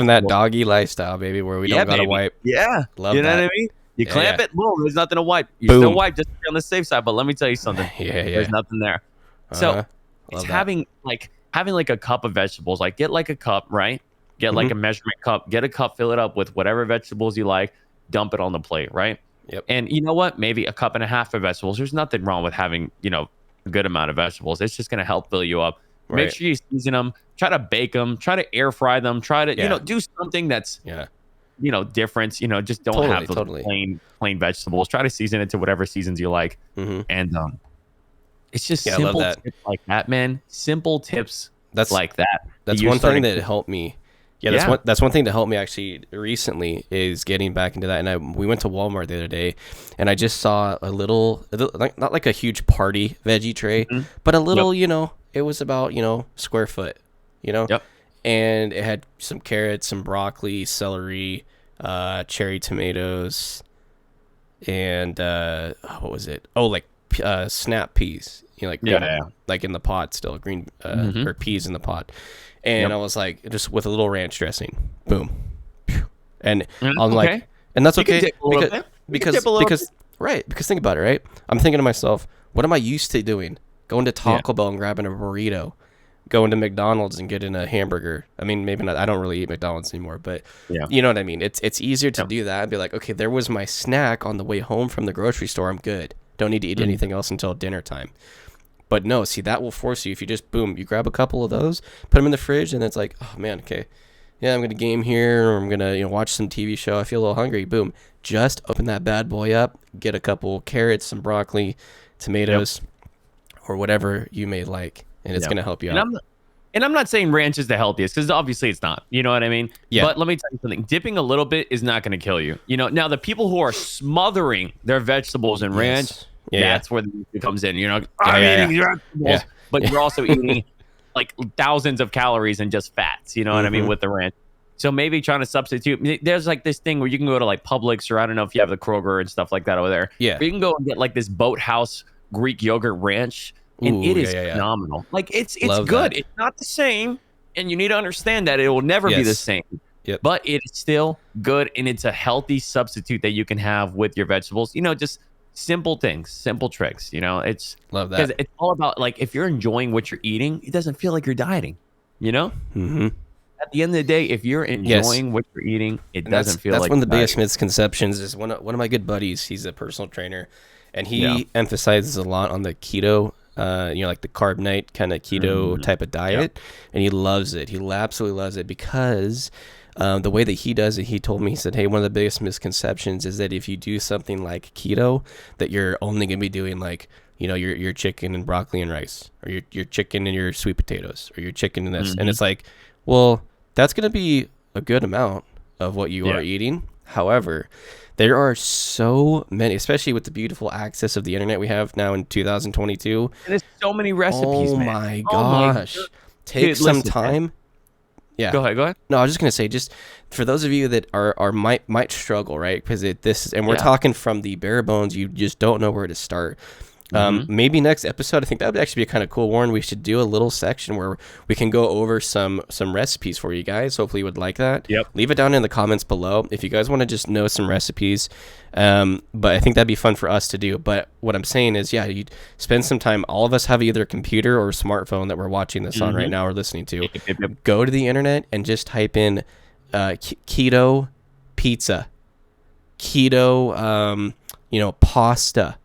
that doggy lifestyle, baby, where we don't gotta wipe. Yeah. Love you know that. what I mean? You clamp it, boom, there's nothing to wipe. You still wipe just to be on the safe side, but let me tell you something. There's nothing there. So it's having like a cup of vegetables. Like get like a cup, right? Get like a measurement cup. Get a cup, fill it up with whatever vegetables you like. Dump it on the plate, right? Yep. And you know what? Maybe a cup and a half of vegetables. There's nothing wrong with having, a good amount of vegetables. It's just going to help fill you up. Right. Make sure you season them. Try to bake them. Try to air fry them. Try to, do something that's, different. Just don't have those plain vegetables. Try to season it to whatever seasons you like. And it's just simple tips like that, man. Simple tips like that. That's one thing that helped me. Yeah, that's one thing to help me actually recently is getting back into that. And we went to Walmart the other day, and I just saw a little not like a huge party veggie tray, but a little, it was about square foot, and it had some carrots, some broccoli, celery, cherry tomatoes, and what was it? Oh, like snap peas, like in the pot still, green or peas in the pot. And I was like, just with a little ranch dressing, boom. And I'm like, And that's You can okay dip a little bit. You can dip a little because right, because think about it, right? I'm thinking to myself, what am I used to doing? Going to Taco Bell and grabbing a burrito, going to McDonald's and getting a hamburger. I mean, maybe not. I don't really eat McDonald's anymore, but you know what I mean? It's easier to do that and be like, okay, there was my snack on the way home from the grocery store. I'm good. Don't need to eat anything else until dinner time. But no, see, that will force you if you just, boom, you grab a couple of those, put them in the fridge, and it's like, oh, man, okay, yeah, I'm going to game here, or I'm going to watch some TV show. I feel a little hungry. Boom. Just open that bad boy up, get a couple carrots, some broccoli, tomatoes, or whatever you may like, and it's going to help you out. And I'm not saying ranch is the healthiest, because obviously it's not. You know what I mean? Yeah. But let me tell you something. Dipping a little bit is not going to kill you. Now the people who are smothering their vegetables in ranch, that's where the issue comes in. You're not, I'm eating vegetables, but you're also eating like thousands of calories and just fats. You know what I mean? With the ranch. So maybe trying to substitute. There's like this thing where you can go to like Publix, or I don't know if you have the Kroger and stuff like that over there. Yeah. Where you can go and get like this Boathouse Greek yogurt ranch. And it is phenomenal. Like it's Love good. that. It's not the same, and you need to understand that it will never be the same. Yep. But it's still good, and it's a healthy substitute that you can have with your vegetables. Just simple things, simple tricks. It's Love that. Because it's all about, like, if you're enjoying what you're eating, it doesn't feel like you're dieting. Mm-hmm. At the end of the day, if you're enjoying what you're eating, it doesn't feel like that's one of the dieting. biggest misconceptions. Is one of my good buddies. He's a personal trainer, and he emphasizes a lot on the keto. Like the carb night kind of keto type of diet, and he loves it. He absolutely loves it because the way that he does it, he told me, he said, hey, one of the biggest misconceptions is that if you do something like keto, that you're only going to be doing like, your chicken and broccoli and rice, or your chicken and your sweet potatoes, or your chicken and this. And it's like, well, that's going to be a good amount of what you are eating. However, there are so many, especially with the beautiful access of the internet we have now in 2022. And there's so many recipes, man. My gosh. Take some time. Man. Yeah. Go ahead. No, I was just gonna say, just for those of you that are might struggle, right? Because we're talking from the bare bones. You just don't know where to start. Maybe next episode, I think that would actually be kind of cool, Warren. We should do a little section where we can go over some recipes for you guys. Hopefully you would like that. Yep. Leave it down in the comments below if you guys want to just know some recipes. But I think that'd be fun for us to do. But what I'm saying is, you spend some time. All of us have either a computer or a smartphone that we're watching this on right now or listening to. Yep. Go to the internet and just type in keto pizza, keto, pasta.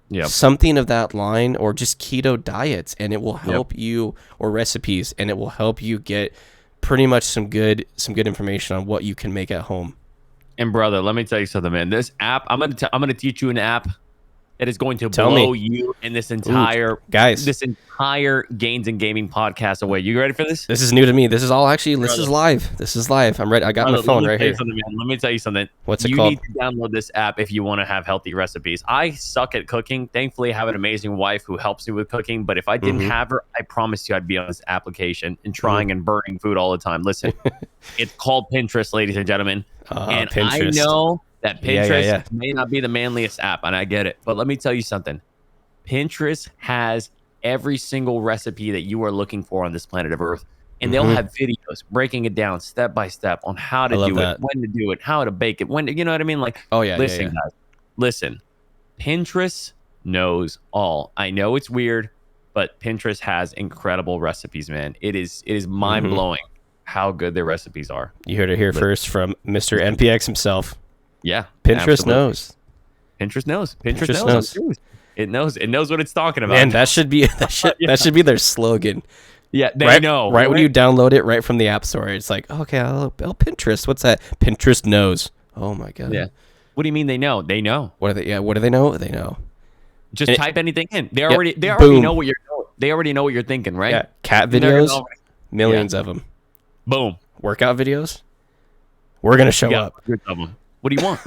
Yep. Something of that line, or just keto diets, and it will help you, or recipes, and it will help you get pretty much some good information on what you can make at home. And brother, let me tell you something, man. This app, I'm gonna teach you an app that is going to blow you and this entire Gains and Gaming podcast away. You ready for this? This is new to me. This is live. This is live. I'm ready. I got my phone right here. Let me tell you something. What's it called? You need to download this app if you want to have healthy recipes. I suck at cooking. Thankfully, I have an amazing wife who helps me with cooking. But if I didn't have her, I promise you I'd be on this application and trying and burning food all the time. Listen, it's called Pinterest, ladies and gentlemen. And Pinterest. I know that Pinterest may not be the manliest app, and I get it. But let me tell you something. Pinterest has every single recipe that you are looking for on this planet of Earth. And they'll have videos breaking it down step by step on how to do it, when to do it, how to bake it, when to, you know what I mean? Like, listen, guys, listen. Pinterest knows all. I know it's weird, but Pinterest has incredible recipes, man. It is mind-blowing how good their recipes are. You heard it here first from Mr. NPX himself. Yeah. Pinterest knows. Pinterest knows. Pinterest knows. It knows what it's talking about. Man, that should be their slogan. Yeah, they know. Right when you download it right from the App Store, it's like, okay, I'll Pinterest. What's that? Pinterest knows. Oh my god. Yeah. What do you mean they know? They know. What do they know? They know. Just type anything in. They already know what you're doing. They already know what you're thinking, right? Yeah. Cat videos, millions of them. Boom. Workout videos. We're gonna show up. Of them. What do you want?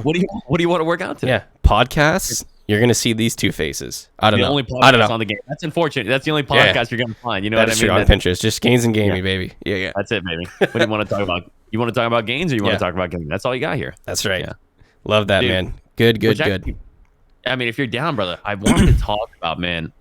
What do you want to work out today? Yeah. Podcasts. You're gonna see these two faces. I don't know. Only podcast on the game. That's unfortunate. That's the only podcast you're gonna find. You know what I mean? On Pinterest. Just Gains and Gaming, baby. Yeah. That's it, baby. What do you want to talk about? You want to talk about gains, or you want to talk about gaming? That's all you got here. That's right. Yeah. Love that, man. Good. I mean, if you're down, brother, I wanted to talk about, man,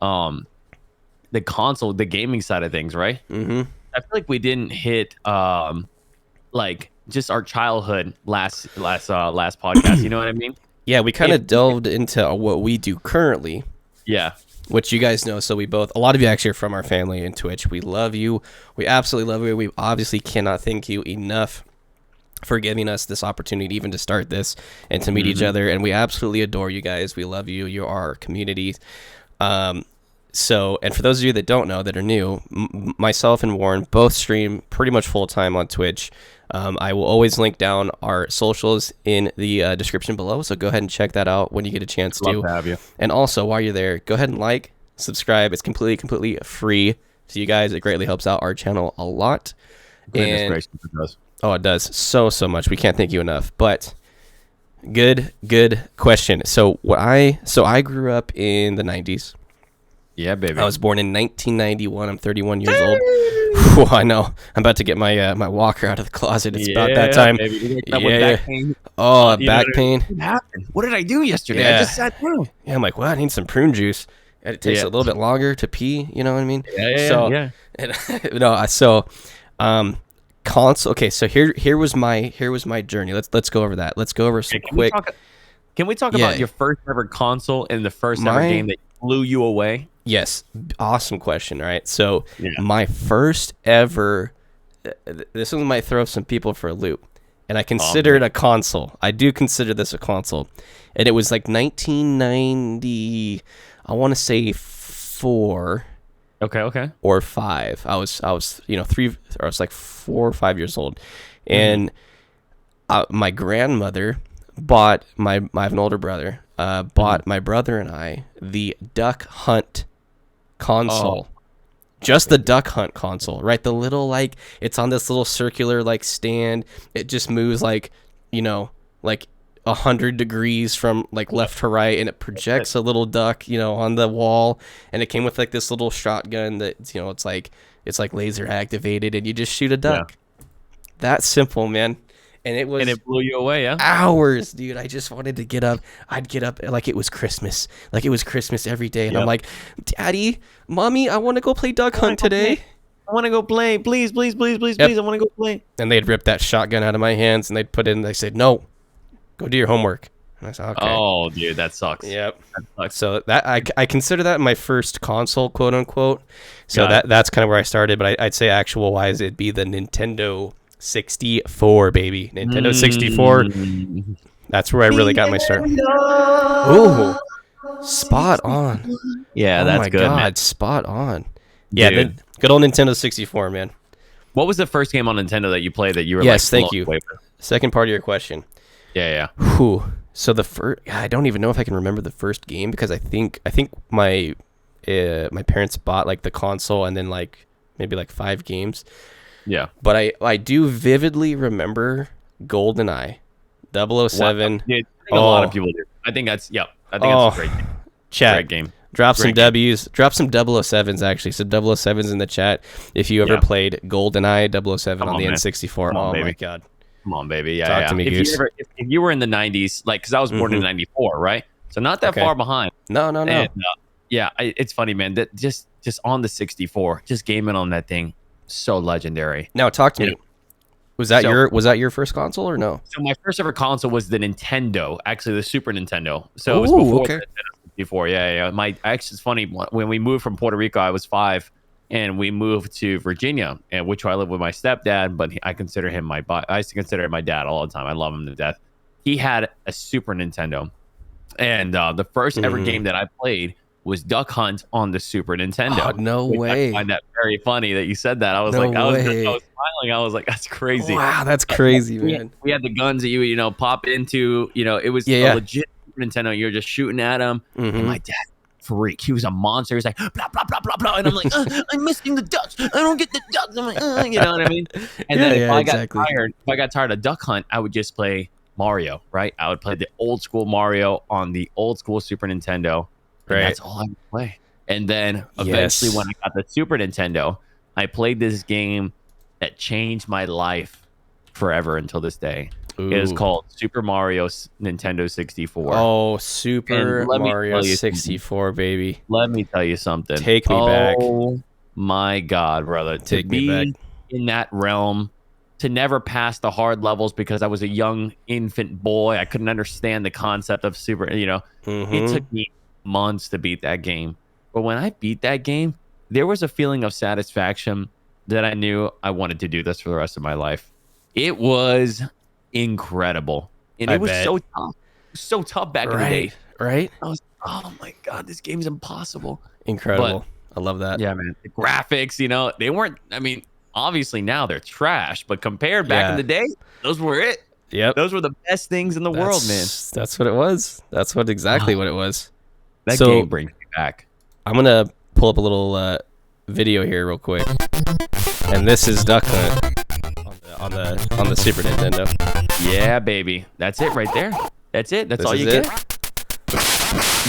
the gaming side of things, right? Mm-hmm. I feel like we didn't hit like just our childhood last podcast. You know what I mean? Yeah, we kind of delved into what we do currently. Yeah. Which you guys know. So a lot of you actually are from our family in Twitch. We love you. We absolutely love you. We obviously cannot thank you enough for giving us this opportunity even to start this and to meet each other. And we absolutely adore you guys. We love you. You are our community. So, and for those of you that don't know, that are new, myself and Warren both stream pretty much full time on Twitch. I will always link down our socials in the description below. So go ahead and check that out when you get a chance to. Love to have you. And also, while you're there, go ahead and like, subscribe. It's completely free to you guys. It greatly helps out our channel a lot. Goodness gracious, it does. Oh, it does so much. We can't thank you enough. But good question. So I grew up in the 90s. Yeah, baby. I was born in 1991. I'm 31 years old. Whew, I know. I'm about to get my my walker out of the closet. It's about that time. Back pain. Oh, back pain. What happened? What did I do yesterday? Yeah. I just sat down. Yeah, I'm like, well, I need some prune juice. And it takes a little bit longer to pee. You know what I mean? Yeah. Console. Okay, so here was my journey. Let's go over that. Let's go over some quick. Can we talk about your first ever console and the first ever game that blew you away? Yes, awesome question. Right, so my first ever. This one might throw some people for a loop, and I consider it a console. I do consider this a console, and it was like 1990. I want to say 4. Okay. Or 5. I was 3, or I was like 4 or 5 years old, and my grandmother bought I have an older brother. Bought my brother and I the Duck Hunt console. Just the Duck Hunt console, right? The little it's on this little circular stand. It just moves like 100 degrees from left to right, and it projects a little duck on the wall, and it came with this little shotgun that it's like laser activated, and you just shoot a duck. That simple, man. And it blew you away. Hours, dude. I just wanted to get up. I'd get up like it was Christmas every day, and I'm like, Daddy, Mommy, I want to go play Duck Hunt today. I want to go play, please, I want to go play. And they'd rip that shotgun out of my hands, and they'd put it in. They said, no, go do your homework. And I said, okay. Oh, dude, that sucks. Yep. That sucks. So that I consider that my first console, quote unquote. So that's kind of where I started. But I'd say actual wise, it'd be the Nintendo 64, baby. Nintendo 64. That's where I really got my start. Ooh, spot on. Yeah, that's good. Oh my God, man. Spot on. Yeah, the good old Nintendo 64, man. What was the first game on Nintendo that you played that you were thank you. Second part of your question. Yeah. Whew. So the first, I don't even know if I can remember the first game, because I think my parents bought the console and then maybe 5 games. Yeah. But I do vividly remember GoldenEye 007. Dude, a lot of people do. I think that's a great game. Chat. Great game. Drop some W's. Drop some 007s, actually. Some 007s in the chat if you ever played GoldenEye 007 on the N64. Oh, my God. Come on, baby. Yeah, Talk to me, Goose. If you were in the 90s, because I was born in 94, right? So not that far behind. No. And, it's funny, man. That just on the 64, just gaming on that thing, so legendary. Now, talk to me. Was that your first console or no? So my first ever console was the Nintendo, actually the Super Nintendo. So it was before the Nintendo 64. Yeah. Actually, it's funny, when we moved from Puerto Rico, I was 5, and we moved to Virginia, which I live with my stepdad, but I consider him I used to consider him my dad all the time. I love him to death. He had a Super Nintendo, and the first ever game that I played was Duck Hunt on the Super Nintendo. Oh, no way. I find that very funny that you said that. I was I was smiling. I was like, that's crazy. Wow, that's crazy, man. We had the guns that you pop into, it was a legit Super Nintendo. You're just shooting at them. And my dad, freak. He was a monster. He's like, blah, blah, blah, blah, blah. And I'm like, I'm missing the ducks. I don't get the ducks. I'm like, you know what I mean? And then if I got tired of Duck Hunt, I would just play Mario, right? I would play the old school Mario on the old school Super Nintendo. And that's all I would play. And then eventually when I got the Super Nintendo, I played this game that changed my life forever until this day. Ooh. It is called Super Mario Nintendo 64. Oh, Super Mario 64, baby. Let me tell you something. Take me back. Oh, my God, brother. Take me back. In that realm, to never pass the hard levels because I was a young infant boy. I couldn't understand the concept of super, It took me months to beat that game. But when I beat that game, there was a feeling of satisfaction that I knew I wanted to do this for the rest of my life. It was incredible. And it was so tough. So tough back in the day. Right? I was, oh my God, this game's impossible. Incredible. But, I love that. Yeah, man. The graphics, they weren't, obviously now they're trash, but compared back in the day, those were it. Yep. Those were the best things in the world, man. That's what it was. That's exactly what it was. That game brings me back. I'm going to pull up a little video here real quick. And this is Duck Hunt on the Super Nintendo. Yeah, baby. That's it right there. That's it. That's all you get.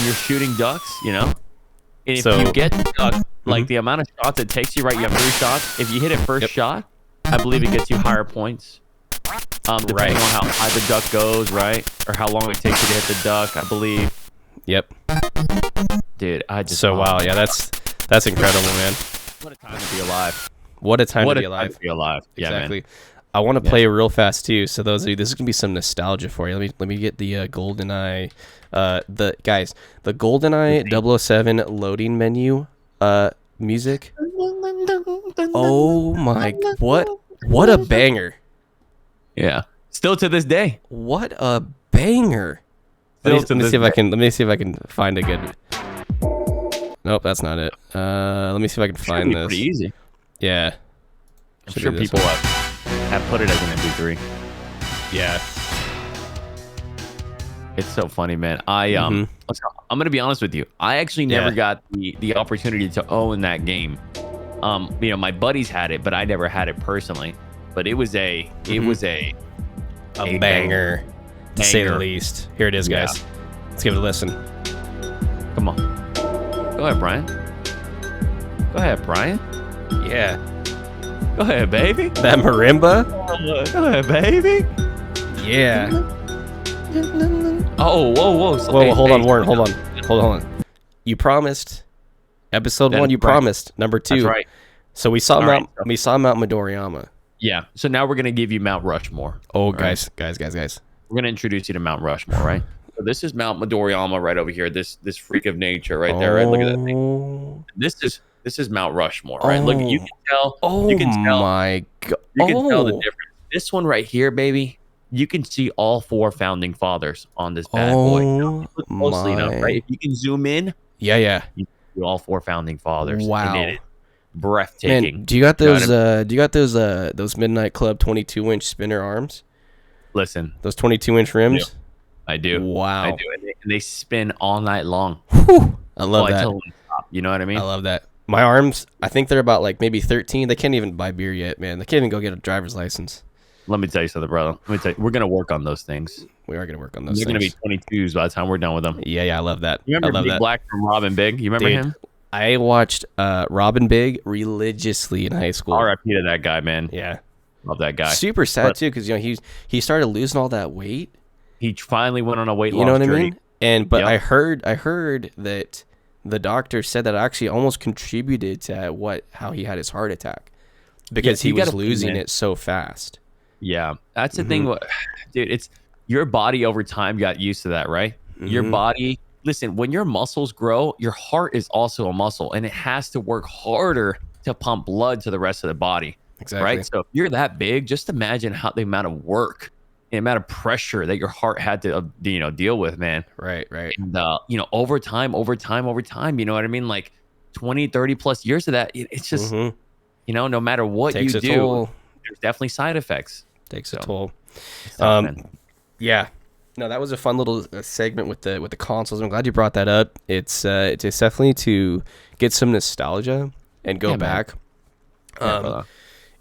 You're shooting ducks, And if you get the duck, like the amount of shots it takes you, right? You have 3 shots. If you hit it first shot, I believe it gets you higher points. Depending on how high the duck goes, right? Or how long it takes you to hit the duck, I believe. Yep. Dude, I just wow, yeah, that's incredible, man. What a time to be alive. What a time to be alive. Yeah, exactly. Man. I want to play real fast too. So those of you, this is gonna be some nostalgia for you. Let me get the GoldenEye, the GoldenEye 007 loading menu, music. Oh my, what a banger! Yeah, still to this day. What a banger! Let me see if I can find a good. Nope, that's not it. Let me see if I can find this. Pretty easy. Yeah. I'm sure people have put it as an MP3. Yeah. It's so funny, man. I'm gonna be honest with you. I actually never got the opportunity to own that game. My buddies had it, but I never had it personally. But it was a banger, to say the least. Here it is, guys. Let's give it a listen. Come on. Go ahead, Brian. Yeah. Go ahead, baby. That marimba? Go ahead, baby. Yeah. Oh, whoa. Whoa, hold on, Warren. Hold on. You promised. Episode 1, you promised. Number 2. That's right. So we saw Mount Midoriyama. Yeah. So now we're going to give you Mount Rushmore. Oh, guys. We're going to introduce you to Mount Rushmore, right? So this is Mount Midoriyama right over here. This freak of nature right there, right? Look at that thing. This is Mount Rushmore, right? Look, you can tell. You can tell the difference. This one right here, baby, you can see all 4 founding fathers on this bad boy. Look closely enough, right? If you can zoom in, you can see all 4 founding fathers. Wow, and it is breathtaking. Man, do you got those? Do you got those Midnight Club 22-inch spinner arms? Listen, those 22-inch rims. I do. Wow, I do. And they spin all night long. Whew. I love that. You know what I mean? I love that. My arms, I think they're about like maybe 13. They can't even buy beer yet, man. They can't even go get a driver's license. Let me tell you something, brother. We're going to work on those things. We are going to work on those They're going to be 22s by the time we're done with them. Yeah, I love that. You remember Big Black from Robin Big? You remember him? I watched Robin Big religiously in high school. R.I.P. to that guy, man. Yeah. Love that guy. Super sad, too, because he started losing all that weight. He finally went on a weight loss journey. You know what journey. I mean? But I heard that the doctor said that actually almost contributed to how he had his heart attack because he was losing it so fast. Yeah, that's the thing, dude. It's your body over time got used to that, right? Your body. Listen, when your muscles grow, your heart is also a muscle, and it has to work harder to pump blood to the rest of the body. Exactly. Right. So if you're that big, just imagine the amount of work, the amount of pressure that your heart had to deal with, man. Right. And over time, you know what I mean? Like 20, 30 plus years of that, it's just no matter what you do, there's definitely side effects. Takes a toll. Yeah. No, that was a fun little segment with the consoles. I'm glad you brought that up. It's definitely to get some nostalgia and go back.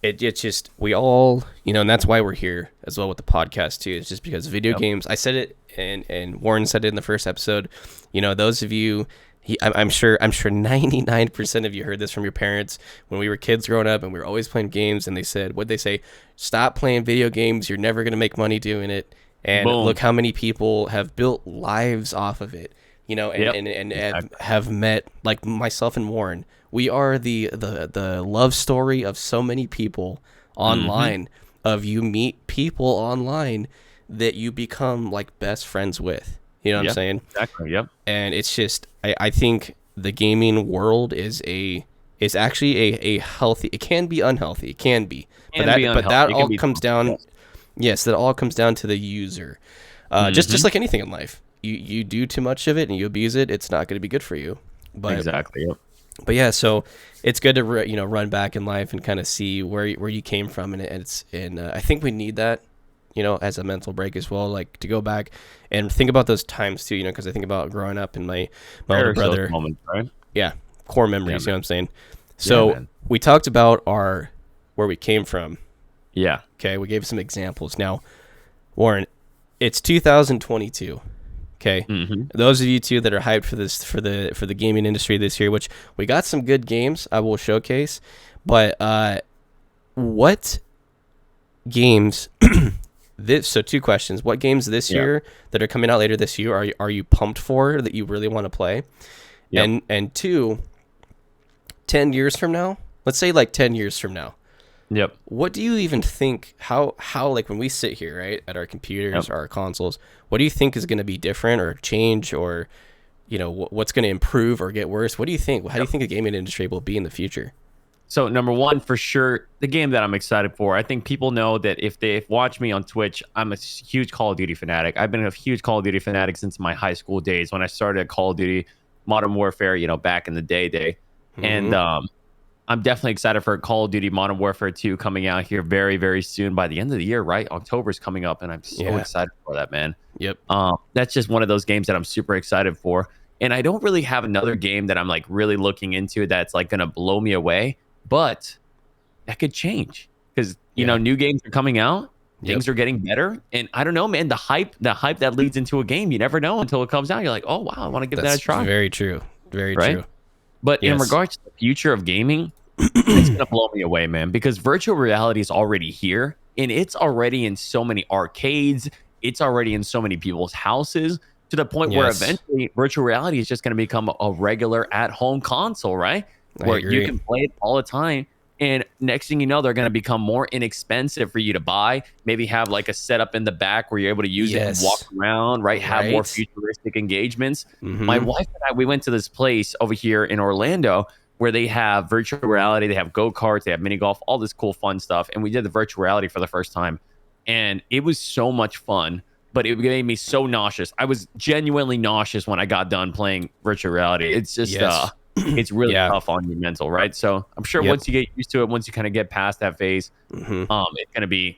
It's just, we all, and that's why we're here as well with the podcast too. It's just because video games, I said it and Warren said it in the first episode, those of you, I'm sure 99% of you heard this from your parents when we were kids growing up and we were always playing games, and they said, what'd they say? Stop playing video games. You're never going to make money doing it. And look how many people have built lives off of it, and have met, like myself and Warren. We are the love story of so many people online. of you meet people online that you become like best friends with. You know what I'm saying? Exactly. Yep. And it's just, I think the gaming world is actually a healthy. It can be unhealthy. It can be, but that all comes down. Yes, that all comes down to the user. Just like anything in life, you do too much of it and you abuse it, it's not going to be good for you. But exactly. Yep. But yeah, so it's good to run back in life and kind of see where you came from, and I think we need that, as a mental break as well, like to go back and think about those times too, because I think about growing up and my older brother. Moments, right? Yeah, core memories. You know what I'm saying? So we talked about where we came from. Yeah. Okay, we gave some examples. Now, Warren, it's 2022. Okay, those of you too that are hyped for this for the gaming industry this year, which we got some good games I will showcase, but what games? So 2 questions: what games this year that are coming out later this year are you pumped for that you really want to play? Yep. And 2, 10 years from now, let's say like 10 years from now. Yep. What do you even think? How like when we sit here, right, at our computers, our consoles, what do you think is going to be different or change, or what's going to improve or get worse? What do you think? How do you think the gaming industry will be in the future? So number one, for sure, the game that I'm excited for. I think people know that if they've watched me on Twitch, I'm a huge Call of Duty fanatic. I've been a huge Call of Duty fanatic since my high school days when I started Call of Duty Modern Warfare, back in the day. And I'm definitely excited for Call of Duty Modern Warfare 2 coming out here very, very soon by the end of the year, right? October's coming up, and I'm so excited for that, man. Yep. That's just one of those games that I'm super excited for. And I don't really have another game that I'm like really looking into that's like going to blow me away, but that could change because, new games are coming out. Things are getting better. And I don't know, man, the hype that leads into a game, you never know until it comes out. You're like, oh, wow, I want to give that a try. Very true. Very true. But in regards to the future of gaming, it's going to blow me away, man, because virtual reality is already here and it's already in so many arcades. It's already in so many people's houses to the point where eventually virtual reality is just going to become a regular at-home console, right? Where you can play it all the time. And next thing you know, they're going to become more inexpensive for you to buy. Maybe have like a setup in the back where you're able to use it and walk around, right? Have more futuristic engagements. My wife and I, we went to this place over here in Orlando where they have virtual reality. They have go-karts, they have mini golf, all this cool fun stuff. And we did the virtual reality for the first time. And it was so much fun, but it made me so nauseous. I was genuinely nauseous when I got done playing virtual reality. It's just... it's really tough on your mental, right? So I'm sure once you get used to it, once you kind of get past that phase, it's gonna be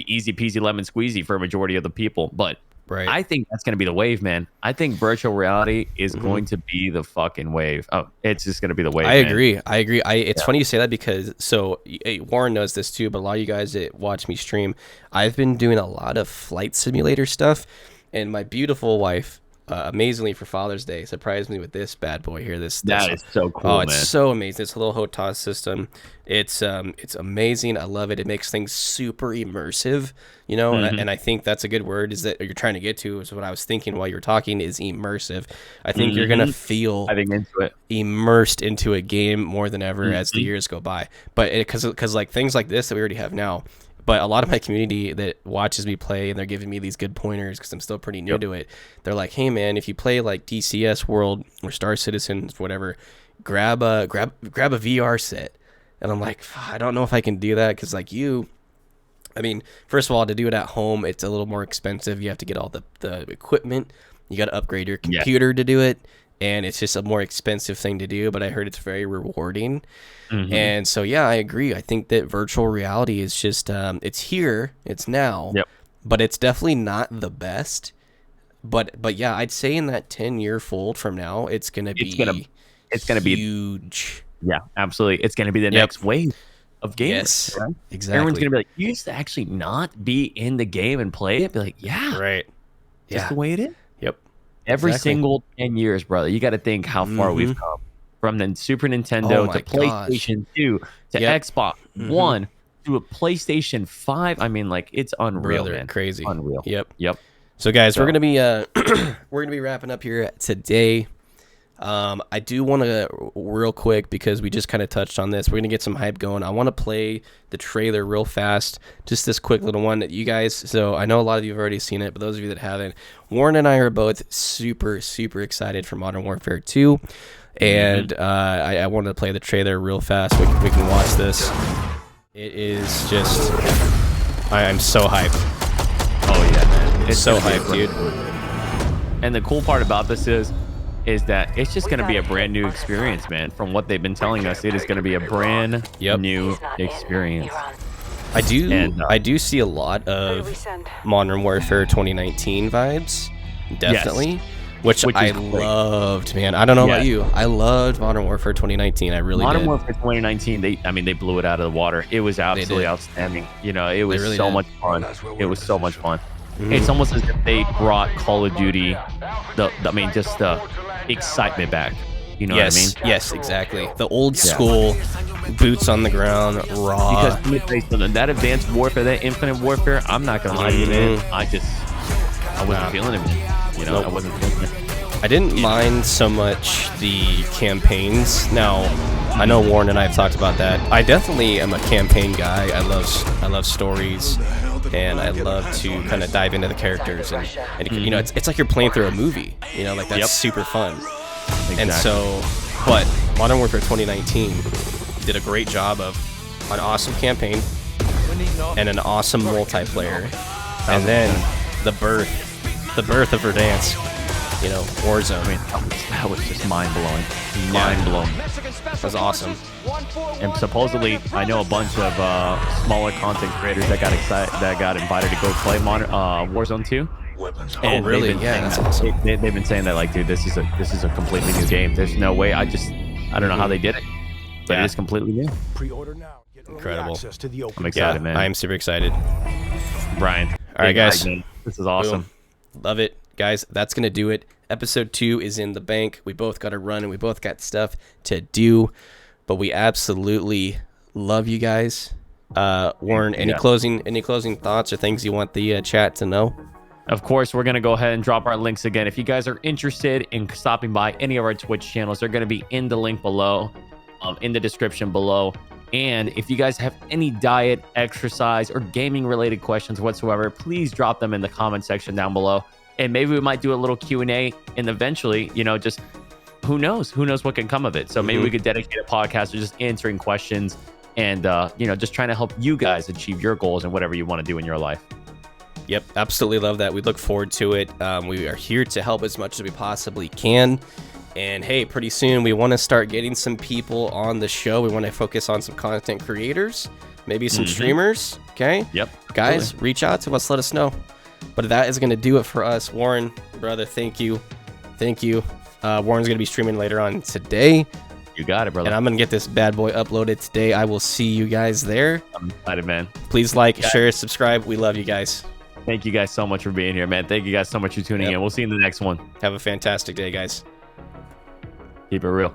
easy peasy lemon squeezy for a majority of the people. But I think that's gonna be the wave, man. I think virtual reality is going to be the fucking wave. Oh, it's just gonna be the wave. I agree. It's funny you say that because Warren knows this too, but a lot of you guys that watch me stream, I've been doing a lot of flight simulator stuff, and my beautiful wife, amazingly for Father's Day, surprised me with this bad boy here. That is so cool. Oh, it's so amazing. It's a little HOTAS system. It's amazing. I love it. It makes things super immersive, and I think that's a good word is that you're trying to get to is what I was thinking while you were talking is immersive. I think you're going to feel immersed into a game more than ever as the years go by. But because like things like this that we already have now, but a lot of my community that watches me play and they're giving me these good pointers because I'm still pretty new to it. They're like, hey man, if you play like DCS World or Star Citizen, whatever, grab a VR set. And I'm like, I don't know if I can do that because first of all, to do it at home, it's a little more expensive. You have to get all the equipment. You got to upgrade your computer to do it. And it's just a more expensive thing to do, but I heard it's very rewarding. And so, I agree. I think that virtual reality is just, it's here, it's now, but it's definitely not the best. But yeah, I'd say in that 10-year fold from now, it's going to be huge. Yeah, absolutely. It's going to be the next wave of gamers. Yes, right? exactly. Everyone's going to be like, you used to actually not be in the game and play it. Be like, just the way it is. Every single 10 years, brother, you got to think how far we've come from the Super Nintendo to PlayStation 2 to Xbox One to a PlayStation 5. I mean, like, it's unreal, man. Crazy. Unreal. Yep. So, guys, we're gonna be wrapping up here today. I do want to, real quick, because we just kind of touched on this, we're going to get some hype going. I want to play the trailer real fast, just this quick little one that you guys, so I know a lot of you have already seen it, but those of you that haven't, Warren and I are both super excited for Modern Warfare 2, and I wanted to play the trailer real fast. We can watch this. It is just, I'm so hyped. Oh yeah, man. It's so hyped, dude. And the cool part about this is that it's just going to be a brand new experience, man. From what they've been telling us, it is going to be a brand new experience. I do see a lot of Modern Warfare 2019 vibes, definitely, which I loved, man. I don't know about you. I loved Modern Warfare 2019. I really Modern did. Warfare 2019, they blew it out of the water. It was absolutely outstanding. You know, it was so much fun. It was so much fun. It's almost as if they brought Call of Duty, just the excitement back. You know what I mean? Yes, exactly. The old school, boots on the ground, raw. Because let me tell you something, that Advanced Warfare, that Infinite Warfare, I'm not gonna lie to you, man. I wasn't feeling it, man. You know, I wasn't feeling it. I didn't mind so much the campaigns. Now, I know Warren and I have talked about that. I definitely am a campaign guy. I love stories, and I love to kind of dive into the characters, and you know, it's like you're playing through a movie. You know, like that's super fun. Exactly. And so, but Modern Warfare 2019 did a great job of an awesome campaign and an awesome multiplayer, and then the birth of Verdansk. You know, Warzone. I mean, that was just mind-blowing. Mind-blowing. That was awesome. And supposedly, I know a bunch of smaller content creators that got excited, that got invited to go play Warzone 2. And really? Yeah, that's awesome. They've been saying that, like, dude, this is a completely new game. There's no way. I don't know how they did it, but it is completely new. Pre-order now. Incredible. I'm excited, man. I am super excited. Brian. All right, guys. This is awesome. Boom. Love it. Guys, that's going to do it. Episode 2 is in the bank. We both got to run, and we both got stuff to do, but we absolutely love you guys. Warren, any closing thoughts or things you want the chat to know? Of course, we're going to go ahead and drop our links again. If you guys are interested in stopping by any of our Twitch channels, they're going to be in the link below, in the description below. And if you guys have any diet, exercise, or gaming-related questions whatsoever, please drop them in the comment section down below. And maybe we might do a little Q&A, and eventually, you know, just who knows what can come of it. So maybe we could dedicate a podcast to just answering questions and, you know, just trying to help you guys achieve your goals and whatever you want to do in your life. Yep, absolutely love that. We look forward to it. We are here to help as much as we possibly can. And hey, pretty soon we want to start getting some people on the show. We want to focus on some content creators, maybe some streamers. Okay. Yep. Guys, absolutely. Reach out to us. Let us know. But that is going to do it for us. Warren, brother, thank you. Thank you. Warren's going to be streaming later on today. You got it, brother. And I'm going to get this bad boy uploaded today. I will see you guys there. I'm excited, man. Please like, share, subscribe. We love you guys. Thank you guys so much for being here, man. Thank you guys so much for tuning in. We'll see you in the next one. Have a fantastic day, guys. Keep it real.